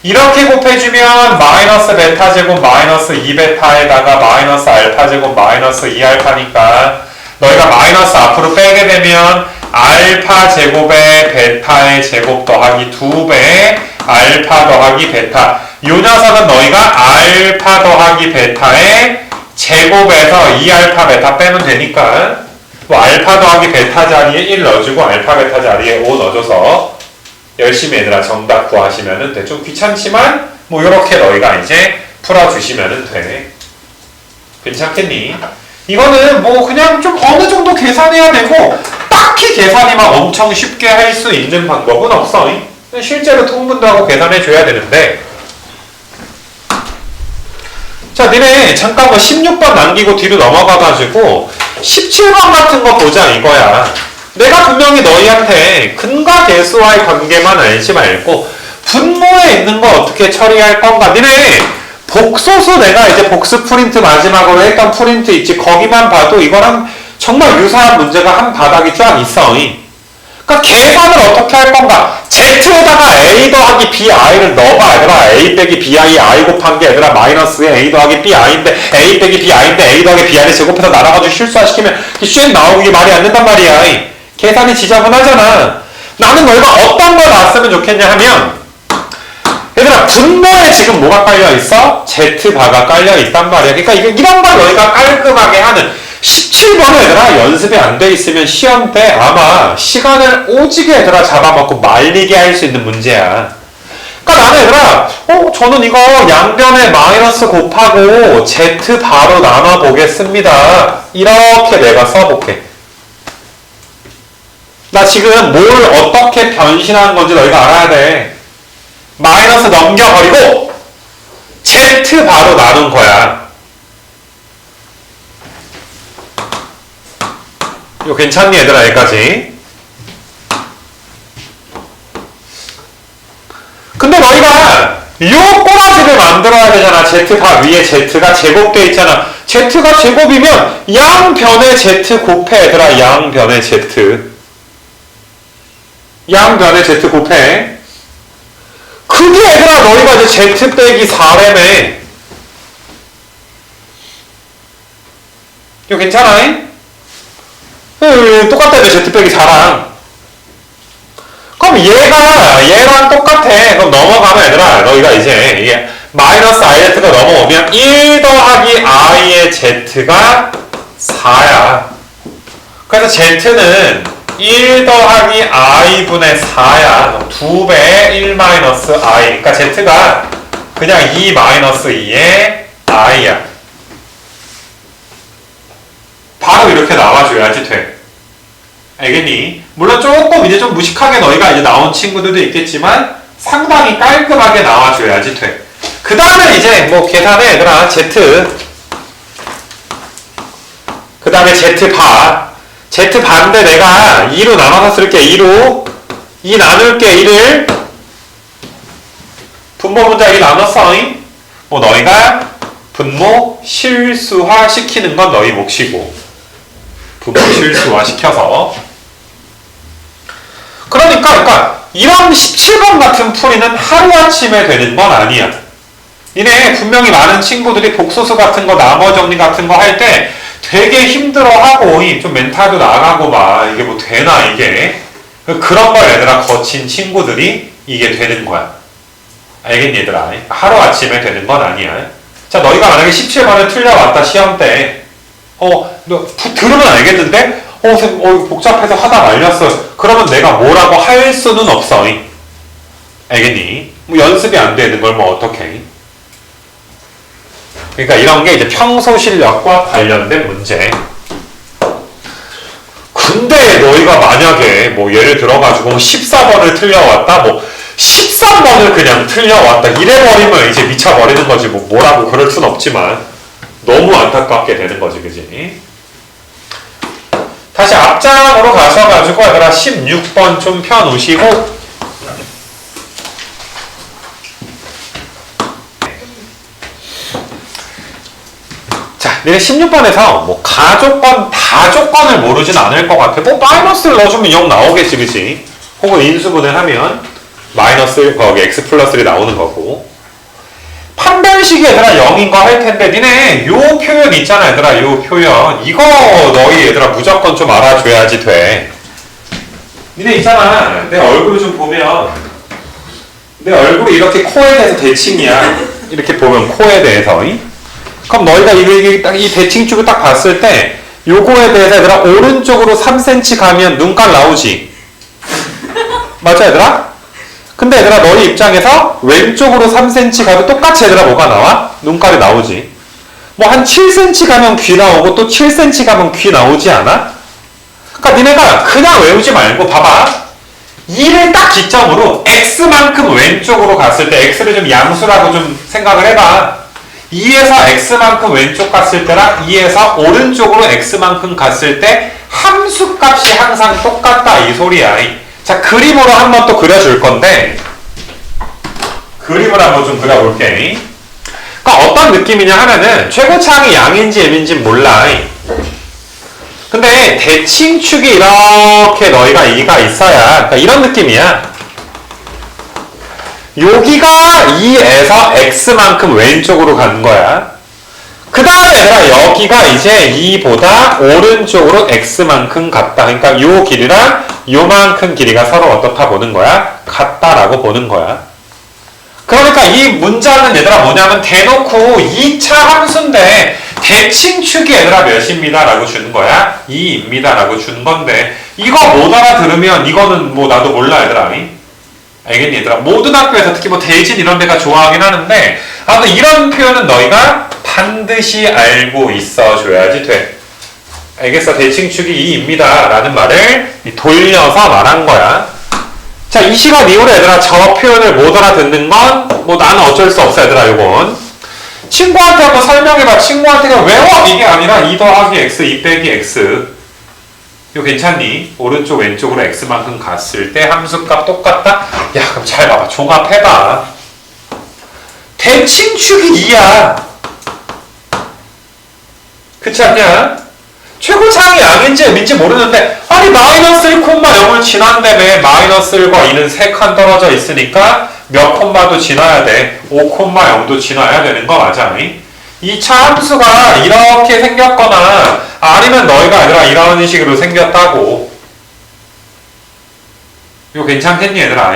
Speaker 1: 이렇게 곱해주면 마이너스 베타 제곱 마이너스 2베타에다가 마이너스 알파 제곱 마이너스 2알파니까 너희가 마이너스 앞으로 빼게 되면 알파 제곱에 베타의 제곱 더하기 2배 알파 더하기 베타 이 녀석은 너희가 알파 더하기 베타의 제곱에서 2알파 베타 빼면 되니까 뭐 알파 더하기 베타 자리에 1 넣어주고 알파 베타 자리에 5 넣어줘서 열심히 얘들아 정답 구하시면은 돼. 좀 귀찮지만 뭐 요렇게 너희가 이제 풀어주시면은 돼. 괜찮겠니? 이거는 뭐 그냥 좀 어느 정도 계산해야 되고 딱히 계산이만 엄청 쉽게 할 수 있는 방법은 없어. 실제로 통분도 하고 계산해 줘야 되는데 자 니네 잠깐 뭐 16번 남기고 뒤로 넘어가가지고 17번 같은 거 보자 이거야. 내가 분명히 너희한테 근과 계수와의 관계만 알지 말고 분모에 있는 거 어떻게 처리할 건가. 니네 복소수 내가 이제 복수 프린트 마지막으로 했던 프린트 있지. 거기만 봐도 이거랑 정말 유사한 문제가 한 바닥이 쫙 있어. 그러니까 계산을 어떻게 할 건가. Z에다가 A 더하기 BI를 넣어봐. 얘들아 A 빼기 BI I 곱한 게 얘들아 마이너스에 A 더하기 BI인데 A 빼기 BI인데 A 더하기 BI를 제곱해서 나눠가지고 실수화시키면 쉔 나오기 말이 안 된단 말이야. 계산이 지저분하잖아. 나는 너희가 어떤 걸 나왔으면 좋겠냐 하면 얘들아 분모에 지금 뭐가 깔려있어? Z바가 깔려있단 말이야. 그러니까 이런 걸 너희가 깔끔하게 하는 17번은 얘들아 연습이 안 돼 있으면 시험 때 아마 시간을 오지게 얘들아 잡아먹고 말리게 할 수 있는 문제야. 그러니까 나는 얘들아 저는 이거 양변에 마이너스 곱하고 Z바로 나눠보겠습니다. 이렇게 내가 써볼게. 나 지금 뭘 어떻게 변신하는 건지 너희가 알아야 돼. 마이너스 넘겨버리고 Z바로 나눈 거야. 이거 괜찮니 얘들아 여기까지? 근데 너희가 요 꼬라지를 만들어야 되잖아. Z바 위에 Z가 제곱돼 있잖아. Z가 제곱이면 양변의 Z 곱해 얘들아. 양변의 Z 곱해. 그게 얘들아 너희가 이제 Z 빼기 4래매. 이거 괜찮아? 똑같아. Z 빼기 4랑. 그럼 얘랑 똑같아. 그럼 넘어가면 얘들아, 너희가 이제 이게 마이너스 IZ가 넘어오면 1 더하기 I의 Z가 4야. 그래서 Z는 1 더하기 I분의 4야. 2배 1 마이너스 I. 그러니까 Z가 그냥 2 마이너스 2의 I야. 바로 이렇게 나와줘야지 돼. 알겠니? 물론 조금 이제 좀 무식하게 너희가 이제 나온 친구들도 있겠지만 상당히 깔끔하게 나와줘야지 돼. 그 다음에 이제 뭐 계산해 얘들아. Z. 그 다음에 Z바. Z바인데 내가 2로 나눠서 쓸게. 2로. 2 나눌게. 1을. 분모 문자 2 나눴어. 뭐 너희가 분모 실수화 시키는 건 너희 몫이고. 분모 실수화 시켜서. 그러니까 이런 17번 같은 풀이는 하루아침에 되는 건 아니야. 니네 분명히 많은 친구들이 복소수 같은 거, 나머 정리 같은 거 할 때 되게 힘들어하고 좀 멘탈도 나가고 막 이게 뭐 되나 이게. 그런 걸 얘들아 거친 친구들이 이게 되는 거야. 알겠니 얘들아? 하루아침에 되는 건 아니야. 자, 너희가 만약에 17번을 틀려왔다 시험 때 너 들으면 알겠는데 선생님 복잡해서 하다 말렸어. 그러면 내가 뭐라고 할 수는 없어. 알겠니? 뭐 연습이 안 되는 걸 뭐 어떡해. 그러니까 이런 게 이제 평소 실력과 관련된 문제. 근데 너희가 만약에 뭐 예를 들어가지고 14번을 틀려왔다, 뭐 13번을 그냥 틀려왔다 이래버리면 이제 미쳐버리는 거지. 뭐라고 그럴 순 없지만 너무 안타깝게 되는 거지, 그지? 다시 앞장으로 가셔가지고 얘들아 16번 좀 펴놓으시고 자, 니네 16번에서 뭐 가조건, 다조건을 모르진 않을 것 같아. 뭐 마이너스를 넣어주면 0 나오겠지, 그치? 혹은 인수분해 하면 마이너스 거기 x 플러스 1이 나오는 거고. 판별식이 얘들아 0인 거 할 텐데 니네 요 표현 있잖아 얘들아. 요 표현 이거 너희 얘들아 무조건 좀 알아줘야지 돼. 니네 있잖아 내 얼굴 좀 보면 내 얼굴이 이렇게 코에 대해서 대칭이야. 이렇게 보면 코에 대해서. 그럼 너희가 이 대칭축을 딱 봤을 때 요거에 대해서 얘들아 오른쪽으로 3cm 가면 눈깔 나오지. 맞아 얘들아? 근데 얘들아 너희 입장에서 왼쪽으로 3cm 가도 똑같이 얘들아 뭐가 나와? 눈깔이 나오지. 뭐 한 7cm 가면 귀 나오고 또 7cm 가면 귀 나오지 않아? 그러니까 니네가 그냥 외우지 말고 봐봐. 2를 딱 기점으로 x만큼 왼쪽으로 갔을 때 x를 좀 양수라고 좀 생각을 해봐. 2에서 x만큼 왼쪽 갔을 때랑 2에서 오른쪽으로 x만큼 갔을 때 함수값이 항상 똑같다 이 소리야. 자, 그림으로 한번 또 그려줄 건데 그림을 한번 좀 그려볼게. 그러니까 어떤 느낌이냐 하면은 최고차항이 양인지 m인지 몰라. 근데 대칭축이 이렇게 너희가 2가 있어야 그러니까 이런 느낌이야. 여기가 2에서 x만큼 왼쪽으로 가는 거야. 그 다음에 얘들아 여기가 이제 2보다 오른쪽으로 x만큼 같다. 그러니까 요 길이랑 요만큼 길이가 서로 어떻다 보는 거야? 같다라고 보는 거야. 그러니까 이 문장은 얘들아 뭐냐면 대놓고 2차 함수인데 대칭축이 얘들아 몇입니다 라고 주는 거야. 2입니다 라고 주는 건데 이거 못 알아들으면 이거는 뭐 나도 몰라 얘들아. 알겠니 얘들아? 모든 학교에서 특히 뭐 대진 이런 데가 좋아하긴 하는데 아무튼 이런 표현은 너희가 반드시 알고 있어 줘야지 돼. 알겠어? 대칭축이 2입니다 라는 말을 돌려서 말한 거야. 자, 이 시간 이후로 얘들아 저 표현을 못 알아듣는 건 뭐 나는 어쩔 수 없어 얘들아. 요건 친구한테 한번 설명해봐. 친구한테 외워 이게 아니라 2 더하기 x 2 빼기 x 이거 괜찮니? 오른쪽 왼쪽으로 x만큼 갔을 때 함수값 똑같다? 야 그럼 잘 봐봐. 종합해봐. 대칭축이 2야. 그렇지 않냐? 최고차항이 양인지 m인지 모르는데 아니 마이너스 1,0을 지난다며. 마이너스 1과 2는 3칸 떨어져 있으니까 몇 콤마도 지나야 돼. 5,0도 지나야 되는 거 맞아. 이 차 함수가 이렇게 생겼거나 아니면 너희가 얘들아 이런 식으로 생겼다고. 이거 괜찮겠니 얘들아?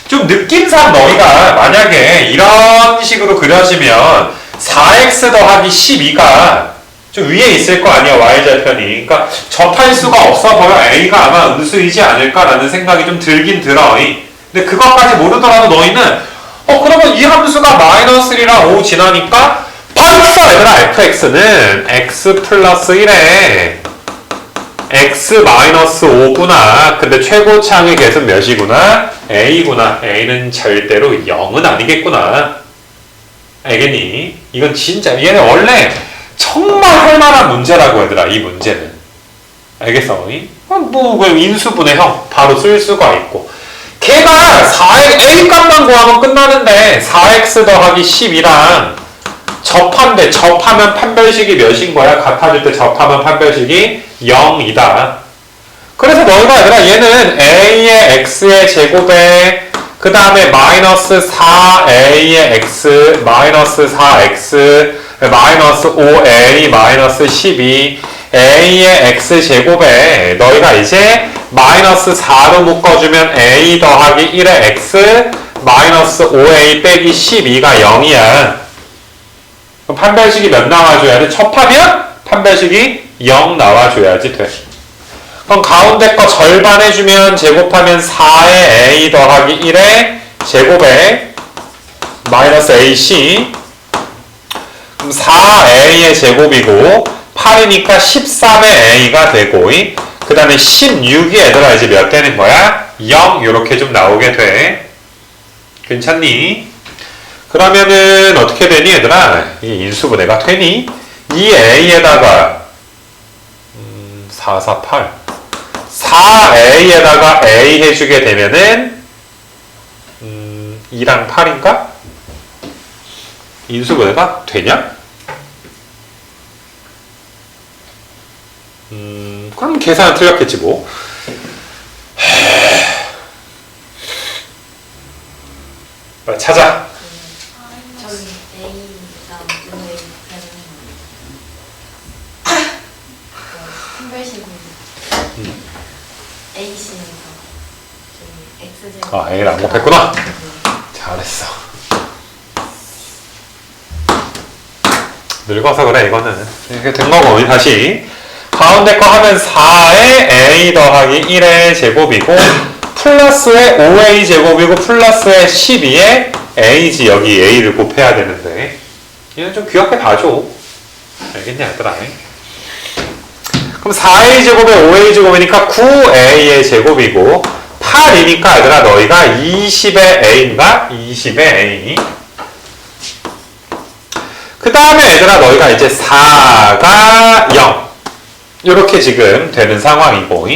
Speaker 1: 좀 느낌상 너희가 만약에 이런 식으로 그려지면 4x 더하기 12가 좀 위에 있을 거 아니야 y절편이. 그러니까 접할 수가 없어 보여. a가 아마 음수이지 않을까라는 생각이 좀 들긴 들어. 근데 그것까지 모르더라도 너희는 그러면 이 함수가 -1이랑 5 지나니까 봤어 얘들아. fx는 x 플러스 1에 x 마이너스 5구나. 근데 최고차항의 개수는 몇이구나? a구나. a는 절대로 0은 아니겠구나. 알겠니? 이건 진짜 얘는 원래 정말 할만한 문제라고 얘들아. 이 문제는 알겠어? 뭐 그냥 인수분해 형 바로 쓸 수가 있고, 걔가 4x a 값만 구하면 끝나는데 4x 더하기 10이랑 접한데 접하면 판별식이 몇인 거야? 같아질 때 접하면 판별식이 0이다. 그래서 너희가 얘들아 얘는 a의 x의 제곱에 그 다음에 마이너스 4a의 x 마이너스 4x 마이너스 5a 마이너스 12 a의 x 제곱에 너희가 이제 마이너스 4로 묶어주면 a 더하기 1의 x 마이너스 5a 빼기 12가 0이야. 그럼 판별식이 몇 나와줘야 돼? 접하면 판별식이 0 나와줘야지 돼. 그럼 가운데 거 절반 해주면 제곱하면 4의 a 더하기 1의 제곱에 마이너스 ac. 그럼 4a의 제곱이고 8이니까 13의 a가 되고, 그 다음에 16이 얘들아 이제 몇 되는 거야? 0 요렇게 좀 나오게 돼. 괜찮니? 그러면은 어떻게 되니 얘들아? 이 인수분해가 되니? 이 a에다가 4, 4, 8 4a에다가 a 해주게 되면은 2랑 8인가? 인수분해가 되냐? 그럼 계산은 틀렸겠지 뭐. 빨리 찾아.
Speaker 2: 저기 A랑 U의 판별식으로 AC에서 저기 X제곱
Speaker 1: A를 안 곱했구나. 잘했어. 늙어서 그래 이거는. 이렇게 된 거고 다시 가운데 거 하면 4의 a 더하기 1의 제곱이고 플러스의 5a 제곱이고 플러스의 12의 a지. 여기 a를 곱해야 되는데 얘는 좀 귀엽게 봐줘. 알겠냐 얘들아? 그럼 4a 제곱에 5a 제곱이니까 9a의 제곱이고 8이니까 얘들아 너희가 20의 a인가? 20의 a. 그 다음에 얘들아 너희가 이제 4가 0 이렇게 지금 되는 상황이고,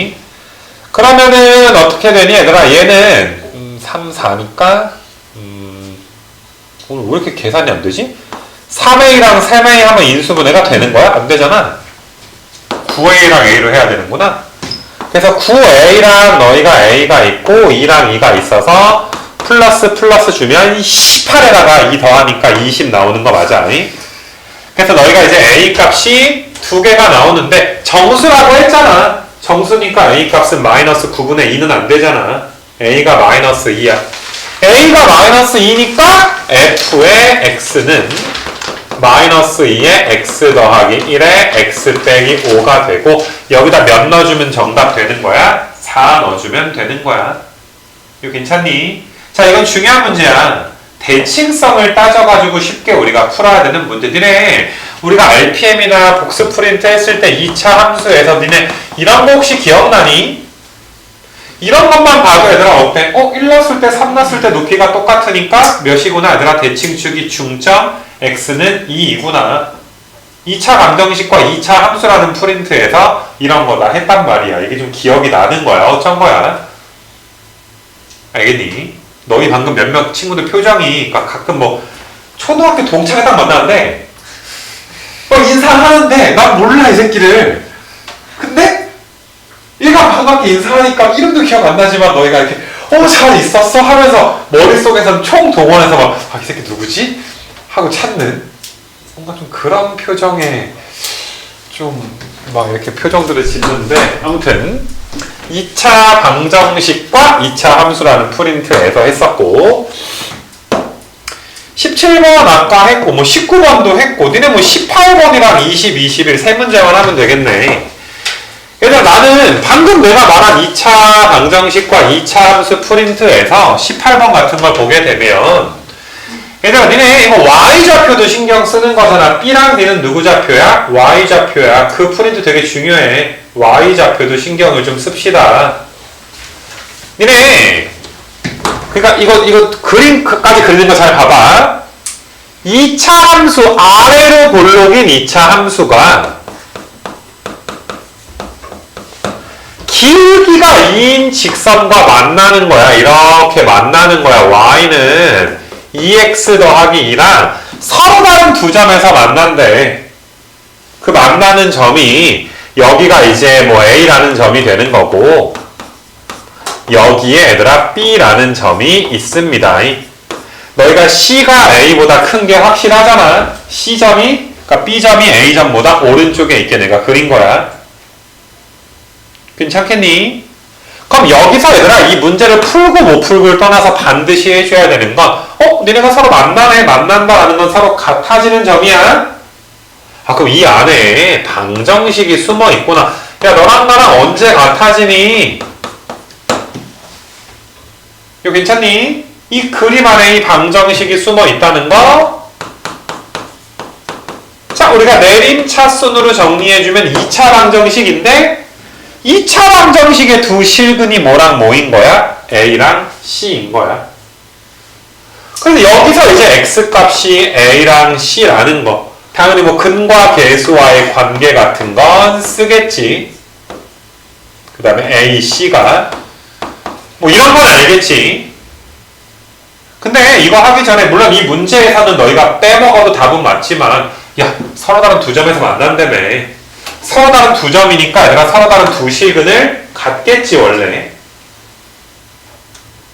Speaker 1: 그러면은 어떻게 되니 얘들아? 얘는 3, 4니까 오늘 왜 이렇게 계산이 안 되지? 3a랑 3a 하면 인수분해가 되는 거야? 안 되잖아. 9a랑 a로 해야 되는구나. 그래서 9a랑 너희가 a가 있고 2랑 2가 있어서 플러스 플러스 주면 18에다가 2 더하니까 20 나오는 거 맞아? 그래서 너희가 이제 a 값이 두 개가 나오는데 정수라고 했잖아. 정수니까 a 값은 마이너스 9분의 2는 안 되잖아. a가 마이너스 2야. a가 마이너스 2니까 f의 x는 마이너스 2의 x 더하기 1의 x 빼기 5가 되고 여기다 몇 넣어주면 정답 되는 거야? 4 넣어주면 되는 거야. 이거 괜찮니? 자, 이건 중요한 문제야. 대칭성을 따져가지고 쉽게 우리가 풀어야 되는 문제들에 우리가 RPM이나 복수 프린트 했을 때 2차 함수에서 니네 이런 거 혹시 기억나니? 이런 것만 봐도 얘들아 어때? 1 넣었을 때 3 넣었을 때 높이가 똑같으니까 몇이구나 얘들아? 대칭축이 중점 x는 2이구나. 2차 방정식과 2차 함수라는 프린트에서 이런 거 다 했단 말이야. 이게 좀 기억이 나는 거야. 어쩐 거야? 알겠니? 너희 방금 몇몇 친구들 표정이 가끔 뭐 초등학교 동창회 딱 만나는데 인사하는데 난 몰라 이 새끼를. 근데 얘가 반갑게 인사하니까 이름도 기억 안 나지만 너희가 이렇게 잘 있었어? 하면서 머릿속에선 총 동원해서 막 이 새끼 누구지? 하고 찾는. 뭔가 좀 그런 표정에 좀 막 이렇게 표정들을 짓는데 아무튼 2차 방정식과 2차 함수라는 프린트에서 했었고 17번 아까 했고 뭐 19번도 했고 니네 뭐 18번이랑 20, 21 세 문제만 하면 되겠네. 얘들아 나는 방금 내가 말한 2차 방정식과 2차 함수 프린트에서 18번 같은 걸 보게 되면 얘들아 니네 이거 y좌표도 신경 쓰는 거잖아. b랑 d는 누구 좌표야? y좌표야. 그 프린트 되게 중요해. y좌표도 신경을 좀 씁시다. 니네 그러니까 이거 그림까지 그리는 거 잘 봐봐. 2차 함수 아래로 볼록인 2차 함수가 기울기가 2인 직선과 만나는 거야. 이렇게 만나는 거야. y는 2x 더하기 2랑 서로 다른 두 점에서 만난대. 그 만나는 점이 여기가 이제 뭐 a라는 점이 되는 거고 여기에 얘들아 b라는 점이 있습니다. 너희가 c가 a보다 큰 게 확실하잖아. c점이 그러니까 b점이 a점보다 오른쪽에 있게 내가 그린 거야. 괜찮겠니? 그럼 여기서 얘들아 이 문제를 풀고 못 풀고를 떠나서 반드시 해줘야 되는 건 니네가 서로 만나네 만난다라는 건 서로 같아지는 점이야. 아 그럼 이 안에 방정식이 숨어 있구나. 야 너랑 나랑 언제 같아지니? 이거 괜찮니? 이 그림 안에 이 방정식이 숨어 있다는 거? 자 우리가 내림차순으로 정리해주면 2차 방정식인데 2차 방정식의 두 실근이 뭐랑 뭐인 거야? A랑 C인 거야. 그래서 여기서 이제 X값이 A랑 C라는 거. 당연히 뭐 근과 계수와의 관계 같은 건 쓰겠지. 그 다음에 A, C가. 뭐 이런 건 알겠지. 근데 이거 하기 전에 물론 이 문제에서는 너희가 빼먹어도 답은 맞지만 야 서로 다른 두 점에서 만난다며. 서로 다른 두 점이니까 얘들아 서로 다른 두 실근을 갖겠지 원래.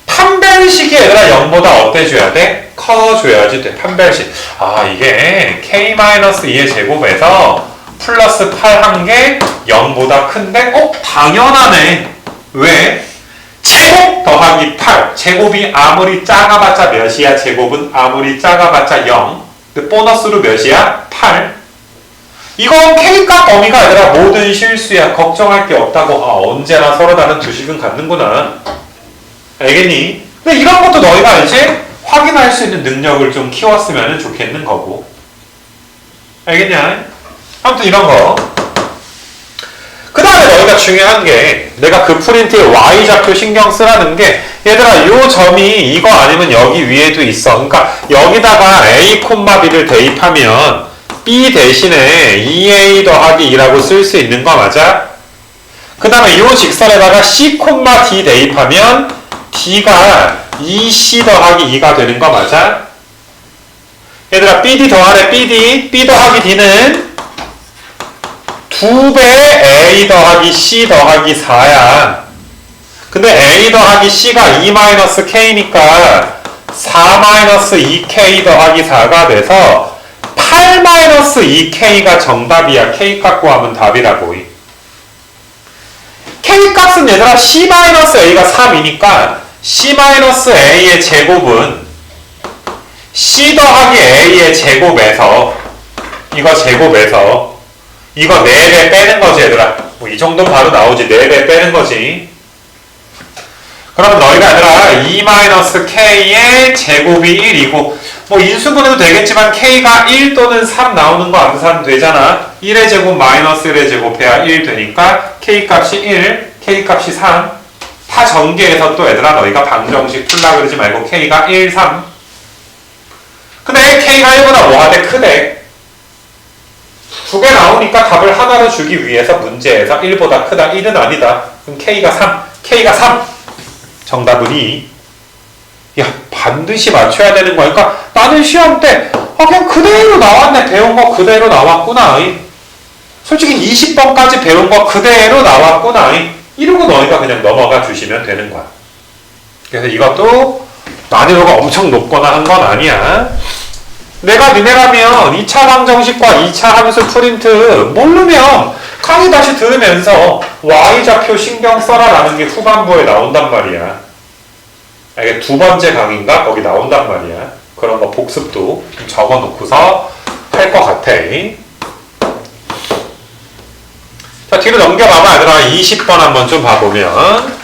Speaker 1: 판별식이 얘들아 0보다 어때줘야 돼? 커줘야지 돼. 판별식. 아 이게 k-2의 제곱에서 플러스 8 한 개 0보다 큰데? 당연하네. 왜? 제곱 더하기 8. 제곱이 아무리 작아봤자 몇이야? 제곱은 아무리 작아봤자 0. 근데 보너스로 몇이야? 8. 이건 K값 범위가 아니라 모든 실수야. 걱정할 게 없다고. 언제나 서로 다른 두 식은 갖는구나. 알겠니? 근데 이런 것도 너희가 이제 확인할 수 있는 능력을 좀 키웠으면 좋겠는 거고. 알겠냐? 아무튼 이런 거. 그 다음에 너희가 중요한 게 내가 그 프린트에 Y좌표 신경 쓰라는 게 얘들아 요 점이 이거 아니면 여기 위에도 있어. 그러니까 여기다가 A, B를 대입하면 B 대신에 2A 더하기 2라고 쓸 수 있는 거 맞아? 그 다음에 이 직선에다가 C, D 대입하면 D가 2C 더하기 2가 되는 거 맞아? 얘들아 BD 더하래 BD B 더하기 D는 2배 A 더하기 C 더하기 4야. 근데 A 더하기 C가 2-K니까 4-2K 더하기 4가 돼서 8-2K가 정답이야. K값 구하면 답이라고. K값은 얘들아 C-A가 3이니까 C-A의 제곱은 C 더하기 A의 제곱에서 이거 제곱에서 이거 4배 빼는 거지 얘들아. 뭐 이 정도는 바로 나오지. 4배 빼는 거지. 그럼 너희가 얘들아 2-K의 제곱이 1이고 뭐 인수분해도 되겠지만 K가 1 또는 3 나오는 거 암산 되잖아. 1의 제곱 마이너스 1의 제곱해야 1 되니까 K값이 1, K값이 3. 다 전개해서 또 얘들아 너희가 방정식 풀라 그러지 말고 K가 1, 3. 근데 K가 1보다 뭐하대? 크대. 두 개 나오니까 답을 하나로 주기 위해서 문제에서 1보다 크다. 1은 아니다. 그럼 K가 3. K가 3. 정답은 2. 야 반드시 맞춰야 되는 거니까 나는 시험 때 그냥 그대로 나왔네. 배운 거 그대로 나왔구나. 솔직히 20번까지 배운 거 그대로 나왔구나. 이러고 너희가 그냥 넘어가 주시면 되는 거야. 그래서 이것도 난이도가 엄청 높거나 한 건 아니야. 내가 니네라면 2차 방정식과 2차 함수 프린트 모르면 강의 다시 들으면서 Y좌표 신경 써라 라는 게 후반부에 나온단 말이야. 이게 두 번째 강의인가? 거기 나온단 말이야. 그런 거 복습도 좀 적어놓고서 할 것 같아. 자, 뒤로 넘겨봐봐, 얘들아. 20번 한번 좀 봐보면.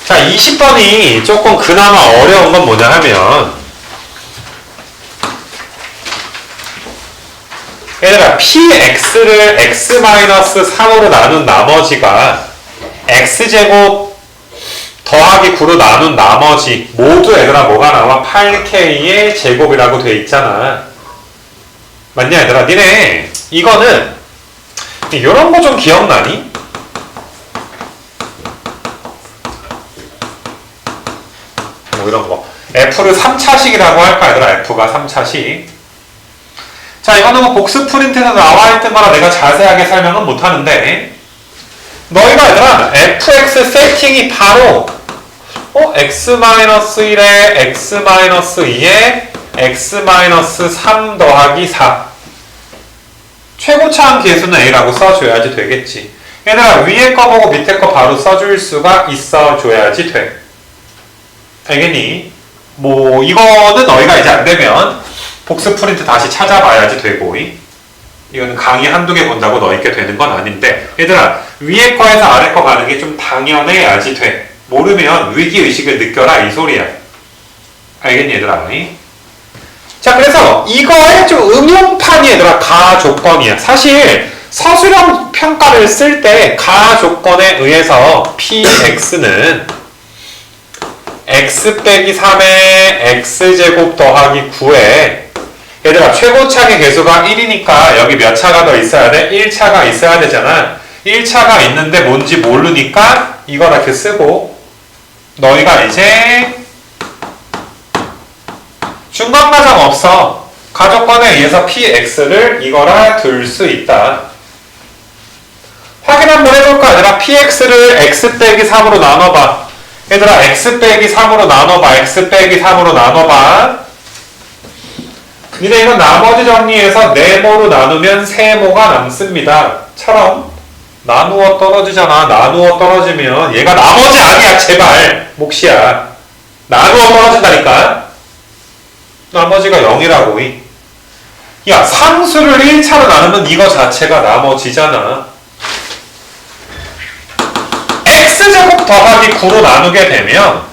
Speaker 1: 자, 20번이 조금 그나마 어려운 건 뭐냐 하면, 얘들아, px를 x-3으로 나눈 나머지가 x제곱 더하기 9로 나눈 나머지 모두 얘들아 뭐가 나와? 8k의 제곱이라고 돼 있잖아. 맞냐 얘들아? 니네 이거는 이런 거 좀 기억나니? 뭐 이런 거 F를 3차식이라고 할까 얘들아? F가 3차식. 자, 이거는 뭐 복습 프린트에서 나와 있던 거라 내가 자세하게 설명은 못하는데 너희가 얘들아 fx 세팅이 바로 x-1에 x-2에 x-3 더하기 4 최고차항 계수는 a라고 써줘야지 되겠지. 얘들아 위에 거 보고 밑에 거 바로 써줄 수가 있어줘야지 돼. 알겠니? 뭐 이거는 너희가 이제 안 되면 복습 프린트 다시 찾아봐야지 되고 이거는 강의 한두 개 본다고 너희께 되는 건 아닌데 얘들아 위에 거에서 아래 거 가는 게 좀 당연해야지 돼. 모르면 위기의식을 느껴라 이 소리야. 알겠니 얘들아? 자 그래서 이거의 좀 응용판이 얘들아 가 조건이야. 사실 서술형 평가를 쓸 때 가 조건에 의해서 px는 x 빼기 3의 x제곱 더하기 9에 얘들아 최고차의 개수가 1이니까 여기 몇 차가 더 있어야 돼? 1차가 있어야 되잖아. 1차가 있는데 뭔지 모르니까 이걸 이렇게 쓰고 너희가 이제 중간과정 없어. 가조건에 의해서 px를 이거라 둘 수 있다. 확인 한번 해볼까? 얘들아 px를 x 빼기 3으로 나눠봐. 얘들아 x 빼기 3으로 나눠봐. x 빼기 3으로 나눠봐. 니네 이건 나머지 정리해서 네모로 나누면 세모가 남습니다. 처럼 나누어 떨어지잖아. 나누어 떨어지면 얘가 나머지 아니야. 제발 몫이야. 나누어 떨어진다니까. 나머지가 0이라고. 야 상수를 1차로 나누면 이거 자체가 나머지잖아. x제곱 더하기 9로 나누게 되면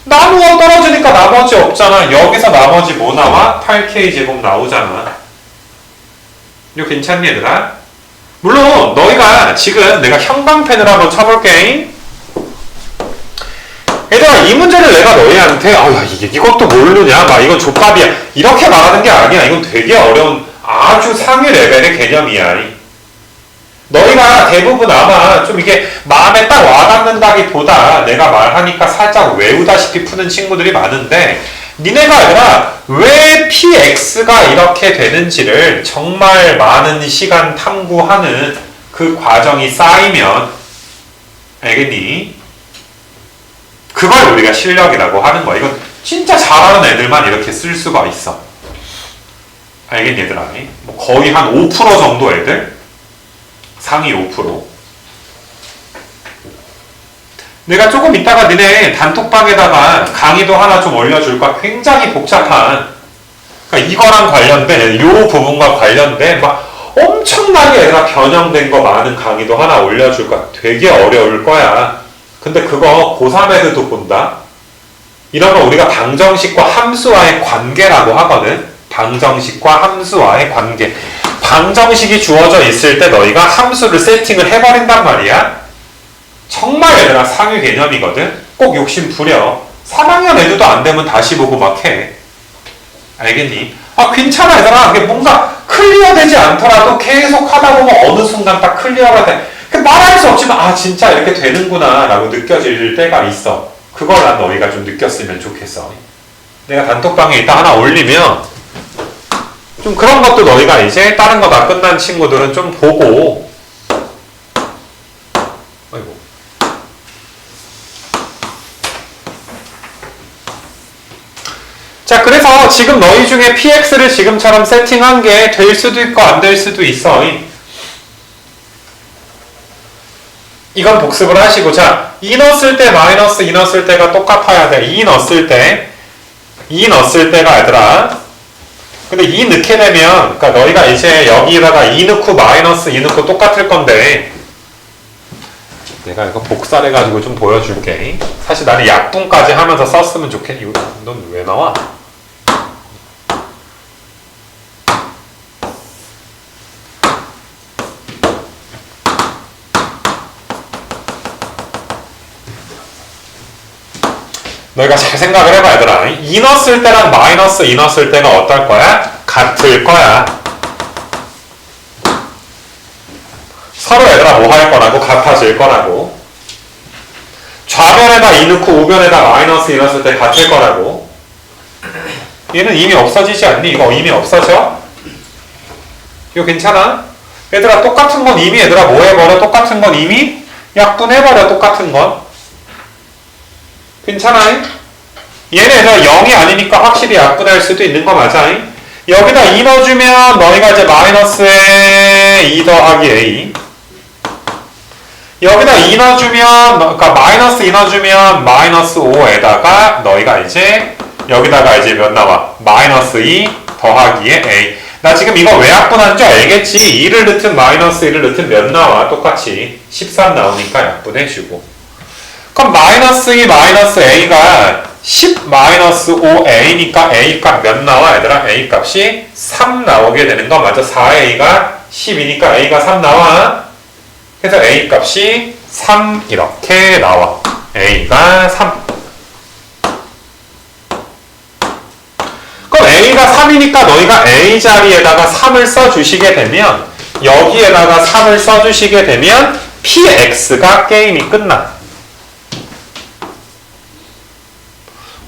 Speaker 1: 나누어 떨어지니까 나머지 없잖아. 여기서 나머지 뭐 나와? 8k제곱 나오잖아. 이거 괜찮니 얘들아? 물론 너희가 지금 내가 형광펜을 한번 쳐볼게. 얘들아 이 문제를 내가 너희한테 야 이것도 모르냐? 막 이건 족밥이야. 이렇게 말하는 게 아니야. 이건 되게 어려운 아주 상위 레벨의 개념이야. 너희가 대부분 아마 좀 이게 마음에 딱 와닿는다기보다 내가 말하니까 살짝 외우다시피 푸는 친구들이 많은데 니네가 아니라 왜 px가 이렇게 되는지를 정말 많은 시간 탐구하는 그 과정이 쌓이면 알겠니? 그걸 우리가 실력이라고 하는 거야. 이건 진짜 잘하는 애들만 이렇게 쓸 수가 있어. 알겠니 얘들아? 뭐 거의 한 5% 정도 애들? 상위 5%. 내가 조금 이따가 니네 단톡방에다가 강의도 하나 좀 올려줄 거야. 굉장히 복잡한, 그러니까 이거랑 관련된, 요 부분과 관련된 막 엄청나게 얘가 변형된 거 많은 강의도 하나 올려줄 거야. 되게 어려울 거야. 근데 그거 고3 애들도 본다. 이런 거 우리가 방정식과 함수와의 관계라고 하거든. 방정식과 함수와의 관계. 방정식이 주어져 있을 때 너희가 함수를 세팅을 해버린단 말이야. 정말 얘들아 상위 개념이거든. 꼭 욕심 부려. 3학년 애들도 안 되면 다시 보고 막 해. 알겠니? 괜찮아 얘들아. 이게 뭔가 클리어 되지 않더라도 계속 하다 보면 어느 순간 딱 클리어가 돼. 말할 수 없지만 진짜 이렇게 되는구나 라고 느껴질 때가 있어. 그걸 난 너희가 좀 느꼈으면 좋겠어. 내가 단톡방에 이따 하나 올리면 좀 그런 것도 너희가 이제 다른 거 다 끝난 친구들은 좀 보고. 아이고. 자, 그래서 지금 너희 중에 px를 지금처럼 세팅한 게 될 수도 있고 안 될 수도 있어. 이건 복습을 하시고, 자, 2 넣었을 때 마이너스 2 넣었을 때가 똑같아야 돼. 2 넣었을 때가 얘들아. 근데 2 넣게 되면, 그러니까 너희가 이제 여기다가 2 넣고 마이너스 2 넣고 똑같을 건데, 내가 이거 복사해가지고 좀 보여줄게. 사실 나는 약분까지 하면서 썼으면 좋겠니? 넌 왜 나와? 너희가 잘 생각을 해봐 얘들아. 2 넣었을 때랑 마이너스 2 넣었을 때가 어떨 거야? 같을 거야. 서로 얘들아 뭐 할 거라고? 같아질 거라고. 좌변에다 2 넣고 우변에다 마이너스 2 넣었을 때 같을 거라고. 얘는 이미 없어지지 않니? 이거 이미 없어져? 이거 괜찮아? 얘들아 똑같은 건 이미 얘들아 뭐 해버려? 똑같은 건 이미 약분해버려. 똑같은 건. 괜찮아? 얘네가 0이 아니니까 확실히 약분할 수도 있는 거 맞아? 여기다 2 넣어주면 너희가 이제 마이너스에 2 더하기 a. 여기다 2 넣어주면, 그러니까 마이너스 2 넣어주면 마이너스 5에다가 너희가 이제 여기다가 이제 몇 나와? 마이너스 2 더하기에 a. 나 지금 이거 왜 약분한 줄 알겠지? 2를 넣든 마이너스 1을 넣든 몇 나와? 똑같이 13 나오니까 약분해주고. 그럼 마이너스 2 마이너스 a가 10 마이너스 5a니까 a 값 몇 나와 얘들아? a 값이 3 나오게 되는 거 맞아? 4a가 10이니까 a가 3 나와. 그래서 a 값이 3 이렇게 나와. a가 3. 그럼 a가 3이니까 너희가 a 자리에다가 3을 써주시게 되면 여기에다가 3을 써주시게 되면 px가 게임이 끝나.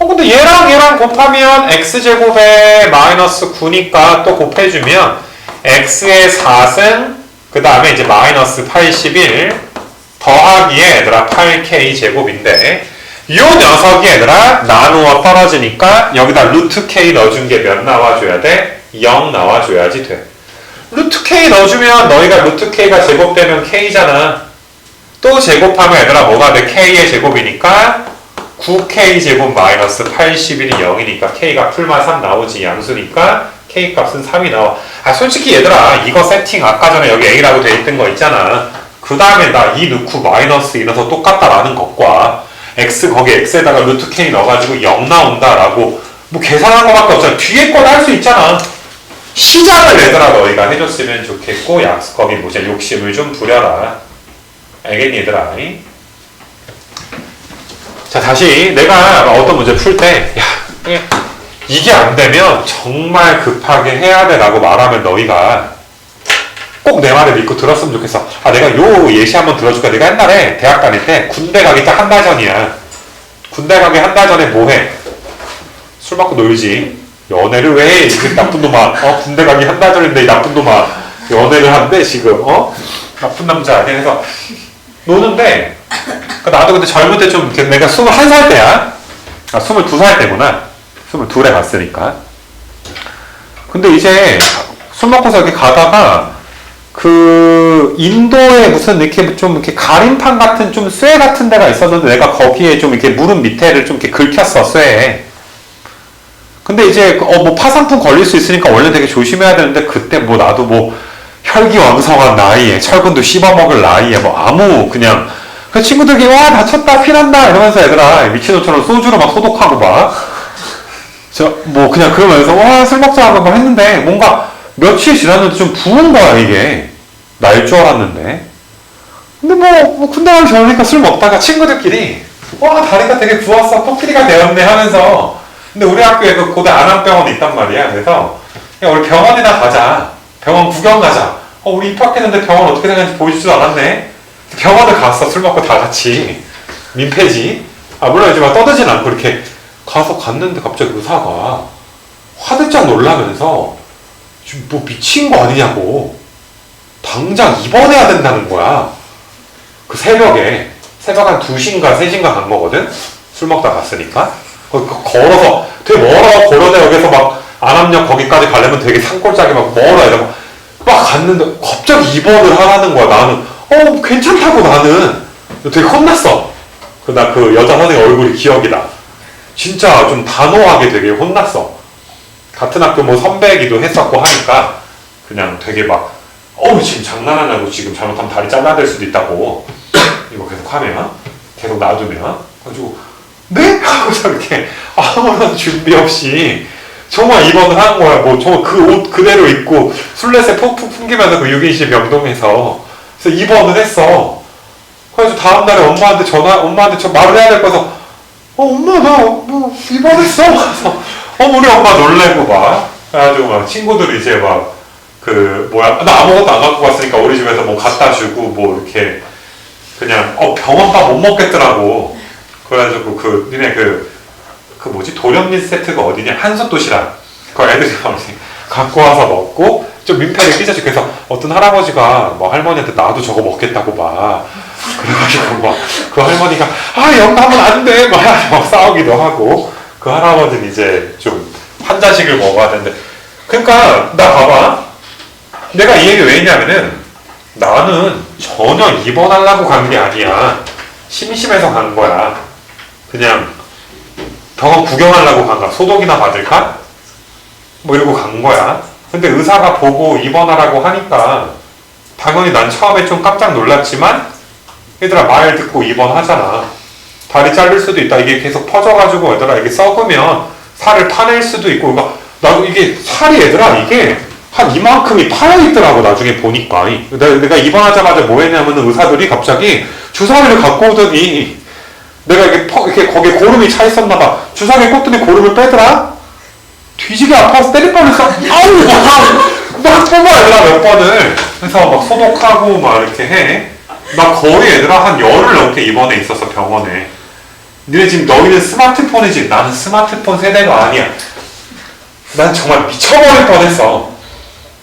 Speaker 1: 근데 얘랑 곱하면 x제곱에 마이너스 9니까 또 곱해주면 x의 4승 그 다음에 이제 마이너스 81 더하기에 얘들아 8k 제곱인데 요 녀석이 얘들아 나누어 떨어지니까 여기다 루트 k 넣어준 게 몇 나와줘야 돼? 0 나와줘야지 돼. 루트 k 넣어주면 너희가 루트 k가 제곱되면 k잖아. 또 제곱하면 얘들아 뭐가 돼? k의 제곱이니까 9k 제곱 마이너스 81이 0이니까 k가 풀마 3 나오지. 양수니까 k 값은 3이 나와. 솔직히 얘들아 이거 세팅 아까 전에 여기 a라고 돼 있던 거 있잖아. 그 다음에 나 2 넣고 마이너스 2 넣어서 똑같다라는 것과 x 거기 x에다가 루트 k 넣어가지고 0 나온다라고 뭐 계산한 거밖에 없잖아. 뒤에 건 할 수 있잖아. 시작을 얘들아 너희가 해줬으면 좋겠고 거기 뭐지 욕심을 좀 부려라. 알겠니 얘들아? 자 다시 내가 어떤 문제 풀 때 야 이게 안 되면 정말 급하게 해야 돼 라고 말하면 너희가 꼭 내 말을 믿고 들었으면 좋겠어. 내가 요 예시 한번 들어줄까? 내가 옛날에 대학 다닐 때 군대 가기 딱 한 달 전이야. 군대 가기 한 달 전에 뭐해? 술 먹고 놀지. 연애를 왜 해? 이 나쁜 놈아. 군대 가기 한 달 전인데 이 나쁜 놈아. 연애를 한대 지금. 나쁜 남자 아니야. 그래서 노는데 나도 근데 젊을 때 좀 내가 21살 때야. 22살 때구나. 22에 갔으니까. 근데 이제 술 먹고서 이렇게 가다가 그 인도에 무슨 이렇게 좀 이렇게 가림판 같은 좀 쇠 같은 데가 있었는데 내가 거기에 좀 이렇게 무릎 밑에를 좀 이렇게 긁혔어 쇠에. 근데 이제 뭐 파상풍 걸릴 수 있으니까 원래 되게 조심해야 되는데 그때 뭐 나도 뭐 혈기왕성한 나이에 철근도 씹어먹을 나이에 뭐 아무 그냥 그 친구들이 와 다쳤다 피난다 이러면서 얘들아 미친놈처럼 소주로 막 소독하고 막 뭐 그냥 그러면서 와 술 먹자 하고 막 했는데 뭔가 며칠 지났는데 좀 부은 거야 이게. 날 줄 알았는데. 근데 뭐 군대 가기 전이니까 술 먹다가 친구들끼리 와 다리가 되게 부었어 코끼리가 되었네 하면서 근데 우리 학교에 그 고대 안암병원이 있단 말이야. 그래서 야 우리 병원이나 가자. 병원 구경 가자. 우리 입학했는데 병원 어떻게 생겼는지 보여주지도 않았네. 병원을 갔어. 술 먹고 다 같이. 민폐지. 물론 이제 막 떠들진 않고 이렇게 가서 갔는데 갑자기 의사가 화들짝 놀라면서 지금 뭐 미친 거 아니냐고. 당장 입원해야 된다는 거야. 그 새벽 한 2시인가 3시인가 간 거거든? 술 먹다 갔으니까. 걸어서 되게 멀어. 고려대역에서 막 안암역 거기까지 가려면 되게 산골짜기 막 멀어. 이러고 막 갔는데 갑자기 입원을 하라는 거야. 나는 괜찮다고 나는. 되게 혼났어. 나 그 여자 선생님 얼굴이 기억이 나. 진짜 좀 단호하게 되게 혼났어. 같은 학교 뭐 선배이기도 했었고 하니까 그냥 되게 막 지금 장난하냐고 지금 잘못하면 다리 잘라야 될 수도 있다고 이거 계속 하면 계속 놔두면 그래가지고 네? 하고서 이렇게 아무런 준비 없이 정말 입원을 한 거야. 뭐 정말 그 옷 그대로 입고 술렛에 푹푹 풍기면서 그 6인실 명동에서 그래서 입원을 했어. 그래서 다음날에 엄마한테 저 말을 해야 될 거서 엄마 나 뭐 입원했어. 그래서 우리 엄마 놀래고 막 그래가지고 막 친구들이 이제 막 그 뭐야 나 아무것도 안 갖고 갔으니까 우리 집에서 뭐 갖다 주고 뭐 이렇게 그냥 병원밥 못 먹겠더라고. 그래가지고 니네 그 뭐지 돌연민 세트가 어디냐 한솥 도시락 그 애들이 갖고 와서 먹고 좀 민폐를 끼쳤지. 그래서 어떤 할아버지가 뭐 할머니한테 나도 저거 먹겠다고 막 그래가지고 막 그 할머니가 영감은 안 돼 막 싸우기도 하고 그 할아버지는 이제 좀 한 잔씩을 먹어야 되는데 그러니까 나 봐봐 내가 이 얘기 왜 했냐면은 나는 전혀 입원하려고 간 게 아니야. 심심해서 간 거야. 그냥 병원 구경하려고 간 거야. 소독이나 받을까? 뭐 이러고 간 거야. 근데 의사가 보고 입원하라고 하니까 당연히 난 처음에 좀 깜짝 놀랐지만 얘들아 말 듣고 입원하잖아. 다리 자를 수도 있다. 이게 계속 퍼져가지고 얘들아 이게 썩으면 살을 파낼 수도 있고 나도 이게 살이 얘들아 이게 한 이만큼이 파여있더라고. 나중에 보니까 내가 입원하자마자 뭐 했냐면 의사들이 갑자기 주사위를 갖고 오더니 내가 이렇게 거기에 고름이 차 있었나 봐. 주사기 꽂더니 고름을 빼더라. 뒤지게 아파서 때릴 뻔했어. 아우 막 뽑아 얘들아 몇 번을. 그래서 막 소독하고 막 이렇게 해. 나 거의 얘들아 한 열흘 넘게 입원해 있었어 병원에. 니네 지금 너희는 스마트폰이지 나는 스마트폰 세대가 아니야. 난 정말 미쳐버릴 뻔했어.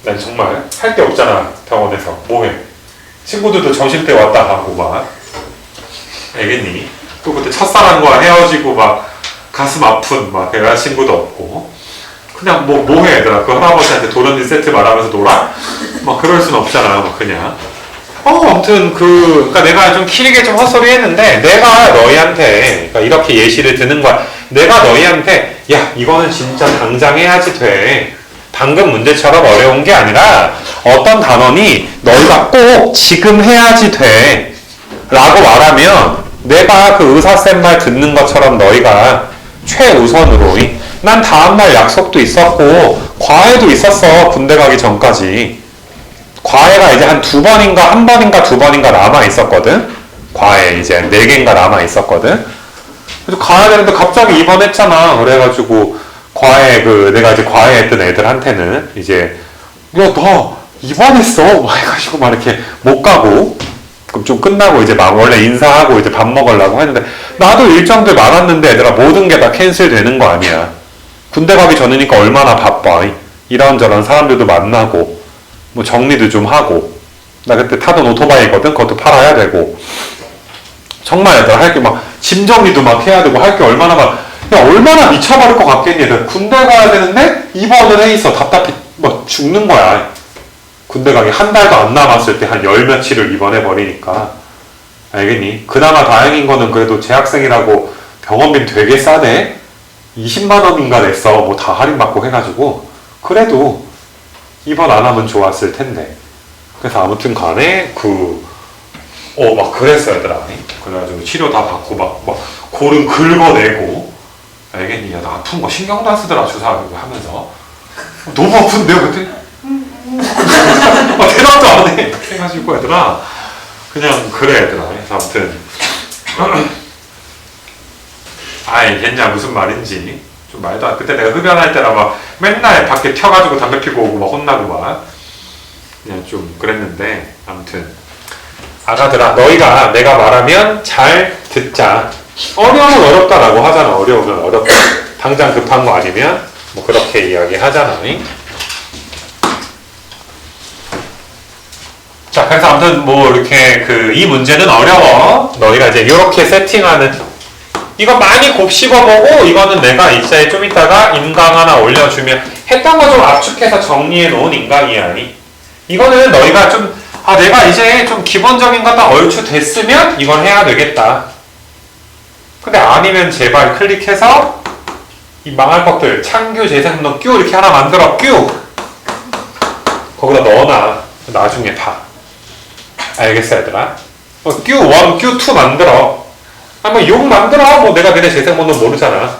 Speaker 1: 난 정말 할 게 없잖아 병원에서. 뭐해 친구들도 점심때 왔다 가고 막 알겠니? 또 그때 첫사랑과 헤어지고 막 가슴 아픈 막 여자친구도 없고 그냥 뭐해 얘들아 그 할아버지한테 도련님 세트 말하면서 놀아? 막 그럴 순 없잖아 막 그냥 아무튼 그러니까 내가 좀 키리게 좀 헛소리 했는데 내가 너희한테 그러니까 이렇게 예시를 드는 거야. 내가 너희한테 야 이거는 진짜 당장 해야지 돼. 방금 문제처럼 어려운 게 아니라 어떤 단원이 너희가 꼭 지금 해야지 돼 라고 말하면 내가 그 의사쌤 말 듣는 것처럼 너희가 최우선으로 난 다음날 약속도 있었고 과외도 있었어. 군대 가기 전까지 과외가 이제 한 2번인가 1번인가 2번인가 남아 있었거든. 과외 이제 4개인가 남아 있었거든. 그래서 가야 되는데 갑자기 입원했잖아. 그래가지고 과외 내가 이제 과외했던 애들한테는 이제 야 나 입원했어 막 해가지고 막 이렇게 못 가고 그럼 좀 끝나고 이제 막 원래 인사하고 이제 밥 먹으려고 했는데 나도 일정들 많았는데 얘들아 모든 게 다 캔슬 되는 거 아니야. 군대 가기 전이니까 얼마나 바빠. 이런저런 사람들도 만나고 뭐 정리도 좀 하고 나 그때 타던 오토바이거든. 그것도 팔아야 되고 정말 얘들아 할 게 막 짐 정리도 막 해야 되고 할 게 얼마나 얼마나 미쳐버릴 것 같겠니. 얘들아 군대 가야 되는데 입원을 해 있어. 답답해 막 죽는 거야. 군대 가기 한 달도 안 남았을 때 한 열 며칠을 입원해 버리니까 알겠니? 그나마 다행인 거는 그래도 재학생이라고 병원비 되게 싸네. 20만 원인가 냈어. 뭐 다 할인받고 해가지고 그래도 입원 안 하면 좋았을 텐데. 그래서 아무튼 간에 막 그랬어 얘들아. 그래가지고 치료 다 받고 막 고름 긁어내고 알겠니? 야 나 아픈 거 신경도 안 쓰더라 주사 하면서 너무 아픈데요 그때? 대답도 안 해. 해가지고 얘들아 그냥 그래 얘들아. 그래서 아무튼 알겠냐 무슨 말인지 좀 말도 안. 그때 내가 흡연할 때라 막 맨날 밖에 튀어가지고 담배 피고 오고 막 혼나고 막 그냥 좀 그랬는데 아무튼 아가들아 너희가 내가 말하면 잘 듣자. 어려우면 어렵다라고 하잖아. 어려우면 어렵다. 당장 급한 거 아니면 뭐 그렇게 이야기 하잖아. 자 그래서 아무튼 뭐 이렇게 이 문제는 어려워. 너희가 이제 이렇게 세팅하는 이거 많이 곱씹어보고 이거는 내가 이제 좀 이따가 인강 하나 올려주면 했던 거 좀 압축해서 정리해 놓은 인강이야. 이거는 너희가 좀 내가 이제 좀 기본적인 거 다 얼추 됐으면 이걸 해야 되겠다. 근데 아니면 제발 클릭해서 이 망할 것들 창규 재생문 q 이렇게 하나 만들어 q 거기다 넣어놔. 나중에 봐. 알겠어 얘들아? q1, q2 만들어. 뭐 욕 만들어. 뭐 내가 걔네 재생번호 모르잖아.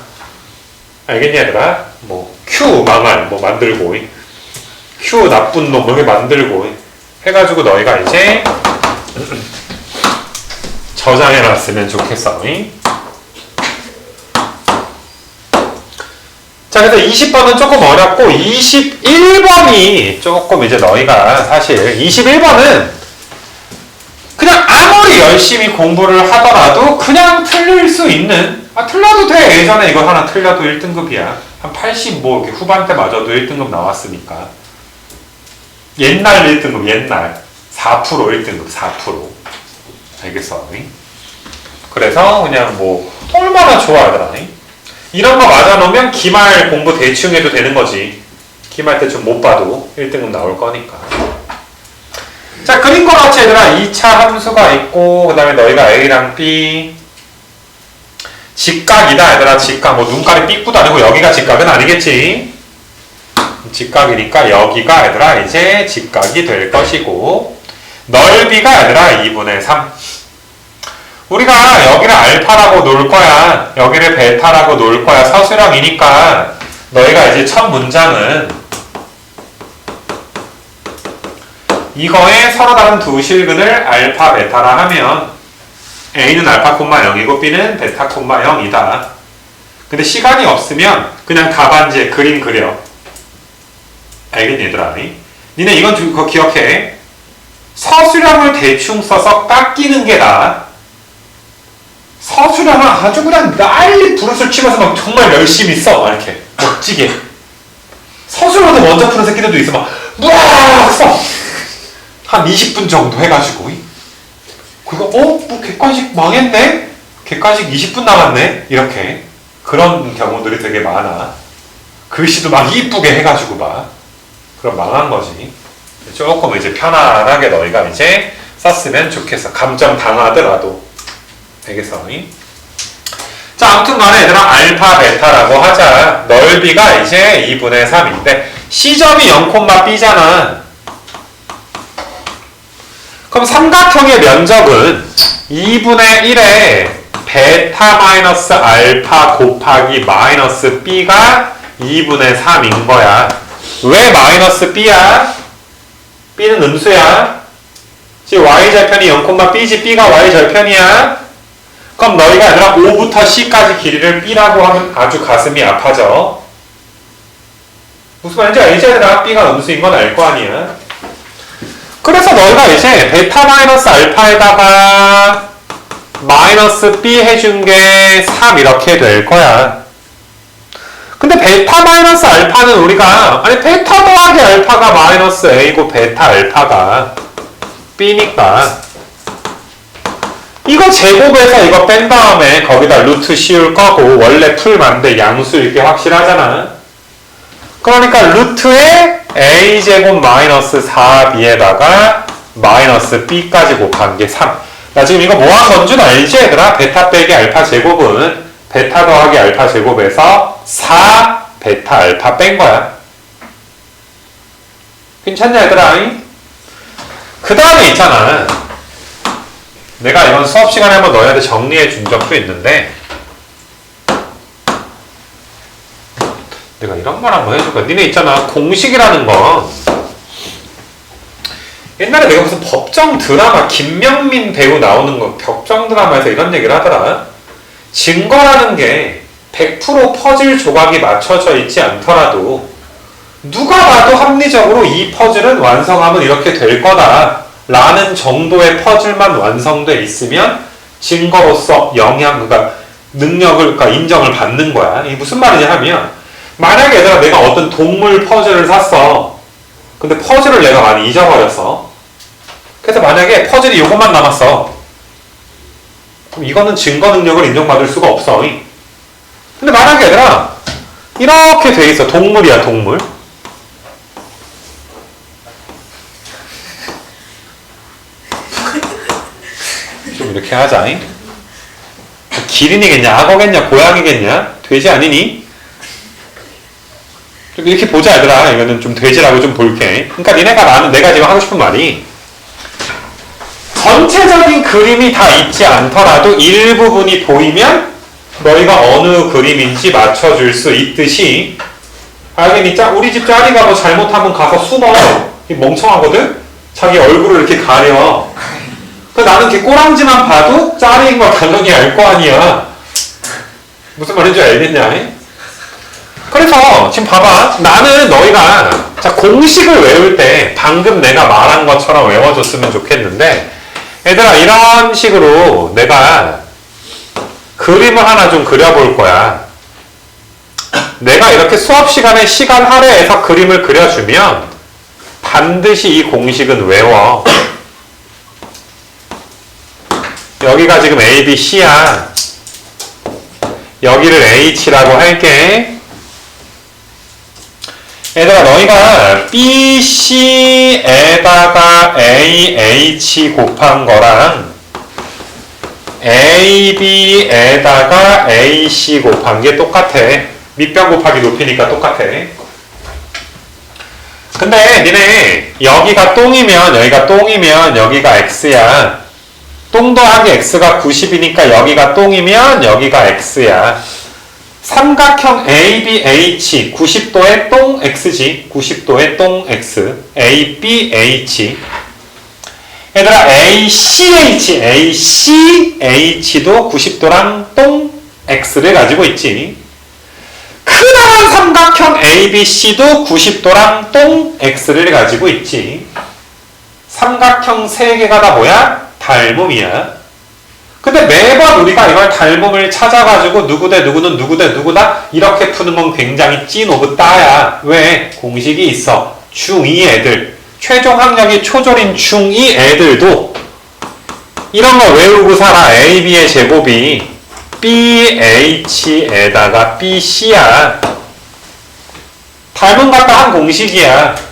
Speaker 1: 알겠니 얘들아? 뭐 q 망할 뭐 만들고 q 나쁜 놈 뭐 이렇게 만들고 해가지고 너희가 이제 저장해놨으면 좋겠어. 자, 그래서 20번은 조금 어렵고 21번이 조금 이제 너희가 사실 21번은 그냥 아무리 열심히 공부를 하더라도 그냥 틀릴 수 있는 틀려도 돼. 예전에 이거 하나 틀려도 1등급이야. 한 80 뭐 이렇게 후반때 맞아도 1등급 나왔으니까. 옛날 1등급 옛날 4% 1등급 4%. 알겠어? 그래서 그냥 뭐 얼마나 좋아하더라. 이런 거 맞아놓으면 기말 공부 대충 해도 되는 거지. 기말 때 좀 못 봐도 1등급 나올 거니까. 자, 그린 거 같이 얘들아 2차 함수가 있고 그 다음에 너희가 A랑 B 직각이다 얘들아. 직각 뭐 눈깔이 삐꾸도 아니고 여기가 직각은 아니겠지. 직각이니까 여기가 얘들아 이제 직각이 될 것이고 넓이가 얘들아 2분의 3. 우리가 여기를 알파라고 놓을 거야. 여기를 베타라고 놓을 거야. 서술형이니까 너희가 이제 첫 문장은 이거에 서로 다른 두 실근을 알파, 베타라 하면 A는 알파, 0이고 B는 베타, 0이다. 근데 시간이 없으면 그냥 답안지에 그림 그려. 알겠니 얘들아? 니네 이건 그거 기억해. 서술형을 대충 써서 깎이는 게 나아. 서술형은 아주 그냥 난리 부르스를 치면서 막 정말 열심히 써. 이렇게 멋지게. 서술형도 먼저 푸는 새끼들도 있어. 막 무악 써. 한 20분 정도 해가지고 그거 뭐 객관식 망했네? 객관식 20분 남았네? 이렇게 그런 경우들이 되게 많아. 글씨도 막 이쁘게 해가지고 막 그럼 망한 거지. 조금 이제 편안하게 너희가 이제 썼으면 좋겠어. 감점 당하더라도. 알겠어? 자, 아무튼 간에 얘들아 알파, 베타라고 하자. 넓이가 이제 2분의 3인데 C점이 0,B잖아. 그럼 삼각형의 면적은 2분의 1에 베타 마이너스 알파 곱하기 마이너스 B가 2분의 3인 거야. 왜 마이너스 B야? B는 음수야. 지금 Y절편이 0,B지 B가 Y절편이야. 그럼 너희가 얘들아 5부터 C까지 길이를 B라고 하면 아주 가슴이 아파져. 무슨 말인지 알지 얘들아? B가 음수인 건 알 거 아니야. 그래서 너희가 이제 베타 마이너스 알파에다가 마이너스 B 해준 게 3 이렇게 될 거야. 근데 베타 마이너스 알파는 우리가 베타 더하기 알파가 마이너스 A고 베타 알파가 B니까 이거 제곱해서 이거 뺀 다음에 거기다 루트 씌울 거고 원래 풀만데 양수일 게 확실하잖아. 그러니까 루트에 a제곱 마이너스 4b에다가 마이너스 b까지 곱한 게 3. 나 지금 이거 뭐 한 건 줄 알지 얘들아? 베타 빼기 알파 제곱은 베타 더하기 알파 제곱에서 4 베타 알파 뺀 거야. 괜찮냐 얘들아? 그 다음에 있잖아. 내가 이번 수업 시간에 한번 너희한테 정리해 준 적도 있는데 내가 이런 말 한번 해줄까? 니네 있잖아. 공식이라는 거 옛날에 내가 무슨 법정 드라마 김명민 배우 나오는 거 법정 드라마에서 이런 얘기를 하더라. 증거라는 게 100% 퍼즐 조각이 맞춰져 있지 않더라도 누가 봐도 합리적으로 이 퍼즐은 완성하면 이렇게 될 거다 라는 정도의 퍼즐만 완성돼 있으면 증거로서 그러니까 능력을, 그러니까 인정을 받는 거야. 이게 무슨 말이냐 하면 만약에 얘들아 내가 어떤 동물 퍼즐을 샀어. 근데 퍼즐을 내가 많이 잊어버렸어. 그래서 만약에 퍼즐이 요것만 남았어. 그럼 이거는 증거 능력을 인정받을 수가 없어. 근데 만약에 얘들아 이렇게 돼 있어. 동물이야, 동물. 좀 이렇게 하자. 기린이겠냐, 악어겠냐, 고양이겠냐, 돼지 아니니? 좀 이렇게 보자, 얘들아. 이거는 좀 돼지라고 좀 볼게. 그러니까 내가 지금 하고 싶은 말이 전체적인 그림이 다 있지 않더라도 일부분이 보이면 너희가 어느 그림인지 맞춰줄 수 있듯이 알겠니? 우리 집 짜리가 뭐 잘못하면 가서 숨어. 멍청하거든? 자기 얼굴을 이렇게 가려. 나는 이렇게 꼬랑지만 봐도 짜리인 거 당연히 알 거 아니야. 무슨 말인지 알겠냐? 그래서 지금 봐봐. 나는 너희가 자 공식을 외울 때 방금 내가 말한 것처럼 외워줬으면 좋겠는데 얘들아 이런 식으로 내가 그림을 하나 좀 그려볼 거야. 내가 이렇게 수업 시간에 시간 할애해서 그림을 그려주면 반드시 이 공식은 외워. 여기가 지금 A, B, C야. 여기를 H라고 할게. 얘들아 너희가 B, C에다가 A, H 곱한 거랑 A, B에다가 A, C 곱한 게 똑같아. 밑변 곱하기 높이니까 똑같아. 근데 니네 여기가 똥이면 여기가 똥이면 여기가 X야. 똥 더하기 X가 90이니까 여기가 똥이면 여기가 X야. 삼각형 ABH 90도의 똥 X지. 90도의 똥 X. ABH. 얘들아 ACH도 90도랑 똥 X를 가지고 있지. 크다란 삼각형 ABC도 90도랑 똥 X를 가지고 있지. 삼각형 3개가 다 뭐야? 닮음이야. 근데 매번 우리가 이걸 닮음을 찾아가지고 누구 대 누구는 누구 대 누구다 이렇게 푸는 건 굉장히 찐 오브 따야. 왜? 공식이 있어. 중2 애들 최종 학력이 초졸인 중2 애들도 이런 거 외우고 살아. AB의 제곱이 BH에다가 BC야. 닮음 같다 한 공식이야.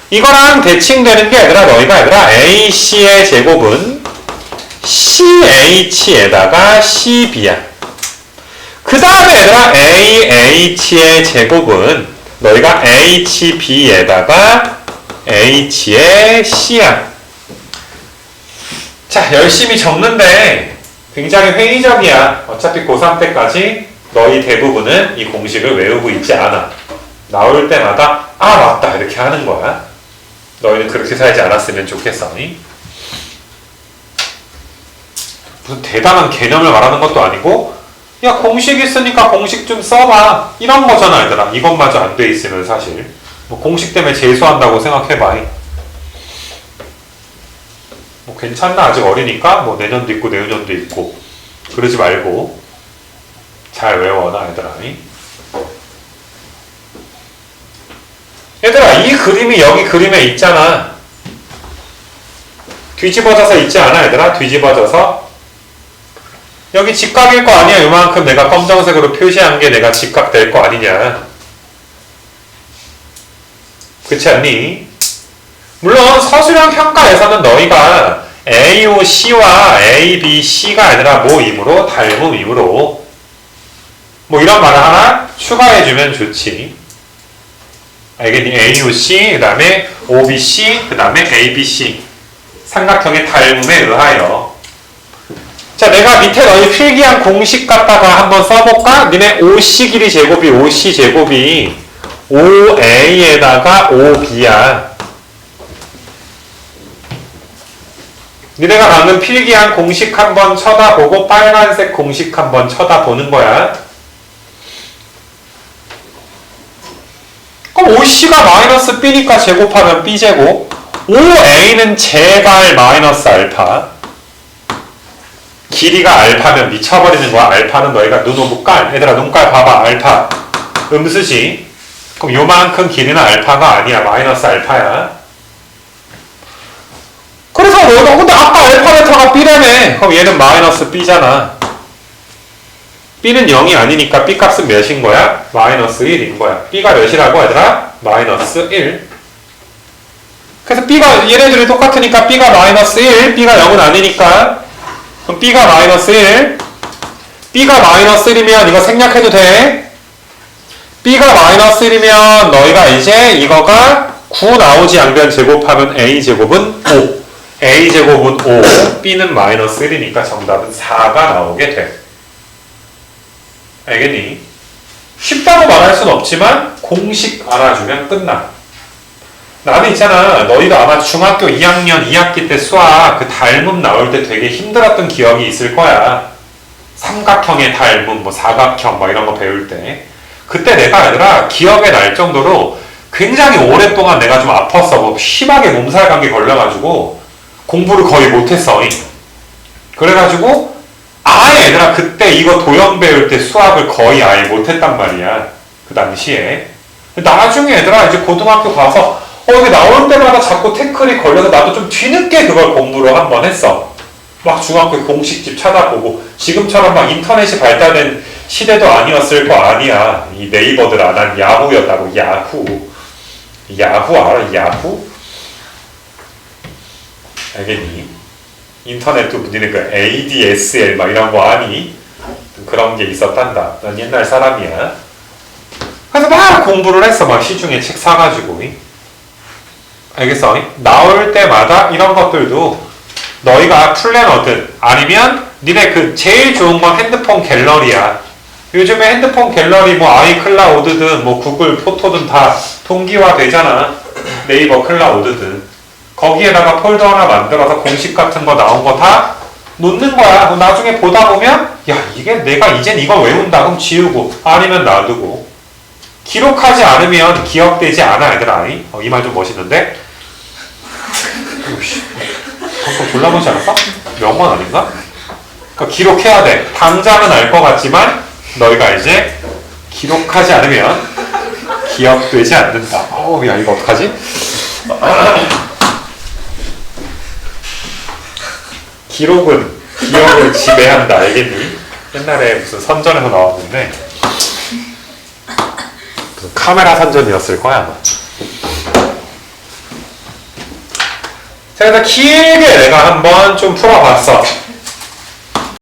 Speaker 1: 이거랑 대칭되는 게 얘들아 AC의 제곱은 CH에다가 CB야. 그 다음에 얘들아 AH의 제곱은 너희가 HB에다가 H의 C야. 자, 열심히 적는데 굉장히 회의적이야. 어차피 고3 때까지 너희 대부분은 이 공식을 외우고 있지 않아. 나올 때마다 아 맞다 이렇게 하는 거야. 너희는 그렇게 살지 않았으면 좋겠어. 무슨 대단한 개념을 말하는 것도 아니고 야 공식 있으니까 공식 좀 써봐 이런 거잖아. 얘들아 이것마저 안 돼 있으면 사실 뭐 공식 때문에 재수한다고 생각해봐. 뭐 괜찮나 아직 어리니까 뭐 내년도 있고 내후년도 있고 그러지 말고 잘 외워놔 얘들아. 얘들아 이 그림이 여기 그림에 있잖아. 뒤집어져서 있지 않아 얘들아? 뒤집어져서 여기 직각일 거 아니야. 요만큼 내가 검정색으로 표시한 게 내가 직각 될 거 아니냐. 그렇지 않니? 물론 서술형 평가에서는 너희가 AOC와 ABC가 아니라 뭐이므로 닮음이므로 뭐 이런 말을 하나 추가해주면 좋지. 알겠니? AOC, 그 다음에 OBC, 그 다음에 ABC. 삼각형의 닮음에 의하여. 자, 내가 밑에 너희 필기한 공식 갖다가 한번 써볼까? 니네 OC 길이 제곱이 OC 제곱이 OA에다가 OB야. 니네가 방금 필기한 공식 한번 쳐다보고 빨간색 공식 한번 쳐다보는 거야. 그럼 OC가 마이너스 B니까 제곱하면 B제곱. OA는 제발 마이너스 알파. 길이가 알파면 미쳐버리는 거야. 알파는 너희가 눈 오브 깔. 얘들아 눈깔 봐봐. 알파. 음수지. 그럼 요만큼 길이는 알파가 아니야. 마이너스 알파야. 그래서 여기다 근데 아까 알파베타가 B라며. 그럼 얘는 마이너스 B잖아. B는 0이 아니니까 B 값은 몇인 거야? 마이너스 1인 거야. B가 몇이라고 얘들아? 마이너스 1. 그래서 B가 얘네들이 똑같으니까 B가 마이너스 1, B가 0은 아니니까 그럼 B가 마이너스 1, B가 마이너스 1이면 이거 생략해도 돼. B가 마이너스 1이면 너희가 이제 이거가 9 나오지 않으면 제곱하면 A제곱은 5. A제곱은 5, B는 마이너스 1이니까 정답은 4가 나오게 돼. 알겠니? 쉽다고 말할 순 없지만 공식 알아주면 끝나. 나는 있잖아, 너희도 아마 중학교 2학년 2학기 때 수학 그 닮음 나올 때 되게 힘들었던 기억이 있을 거야. 삼각형의 닮음, 뭐 사각형 뭐 이런 거 배울 때 그때 내가 얘들아 기억에 날 정도로 굉장히 오랫동안 내가 좀 아팠어. 뭐 심하게 몸살 감기 걸려가지고 공부를 거의 못했어. 그래가지고 아예 얘들아 그때 이거 도형 배울 때 수학을 거의 아예 못했단 말이야. 그 당시에. 나중에 얘들아 이제 고등학교 가서 이게 나올 때마다 자꾸 태클이 걸려서 나도 좀 뒤늦게 그걸 공부를 한번 했어. 막 중학교 공식집 찾아보고 지금처럼 막 인터넷이 발달된 시대도 아니었을 거 아니야. 이 네이버들 안 한 야후였다고. 야후 알아? 야후? 알겠니? 인터넷도 니네 그 ADSL 막 이런 거 아니? 그런 게 있었단다. 난 옛날 사람이야. 그래서 막 공부를 했어. 막 시중에 책 사가지고. 알겠어? 나올 때마다 이런 것들도 너희가 플래너든 아니면 니네 그 제일 좋은 건 핸드폰 갤러리야. 요즘에 핸드폰 갤러리 뭐 아이클라우드든 뭐 구글 포토든 다 동기화 되잖아. 네이버 클라우드든. 거기에다가 폴더 하나 만들어서 공식 같은 거 나온 거 다 놓는 거야. 나중에 보다 보면 야 이게 내가 이젠 이걸 외운다 그럼 지우고 아니면 놔두고. 기록하지 않으면 기억되지 않아 얘들아. 이 말 좀 멋있는데? 방금 골라보지 않았어? 명언 아닌가? 그러니까 기록해야 돼. 당장은 알 것 같지만 너희가 이제 기록하지 않으면 기억되지 않는다. 야 이거 어떡하지? 기록은 기억을 지배한다. 알겠니? 옛날에 무슨 선전에서 나왔는데 무슨 카메라 선전이었을 거야 아마. 그래서 길게 내가 한번 좀 풀어봤어.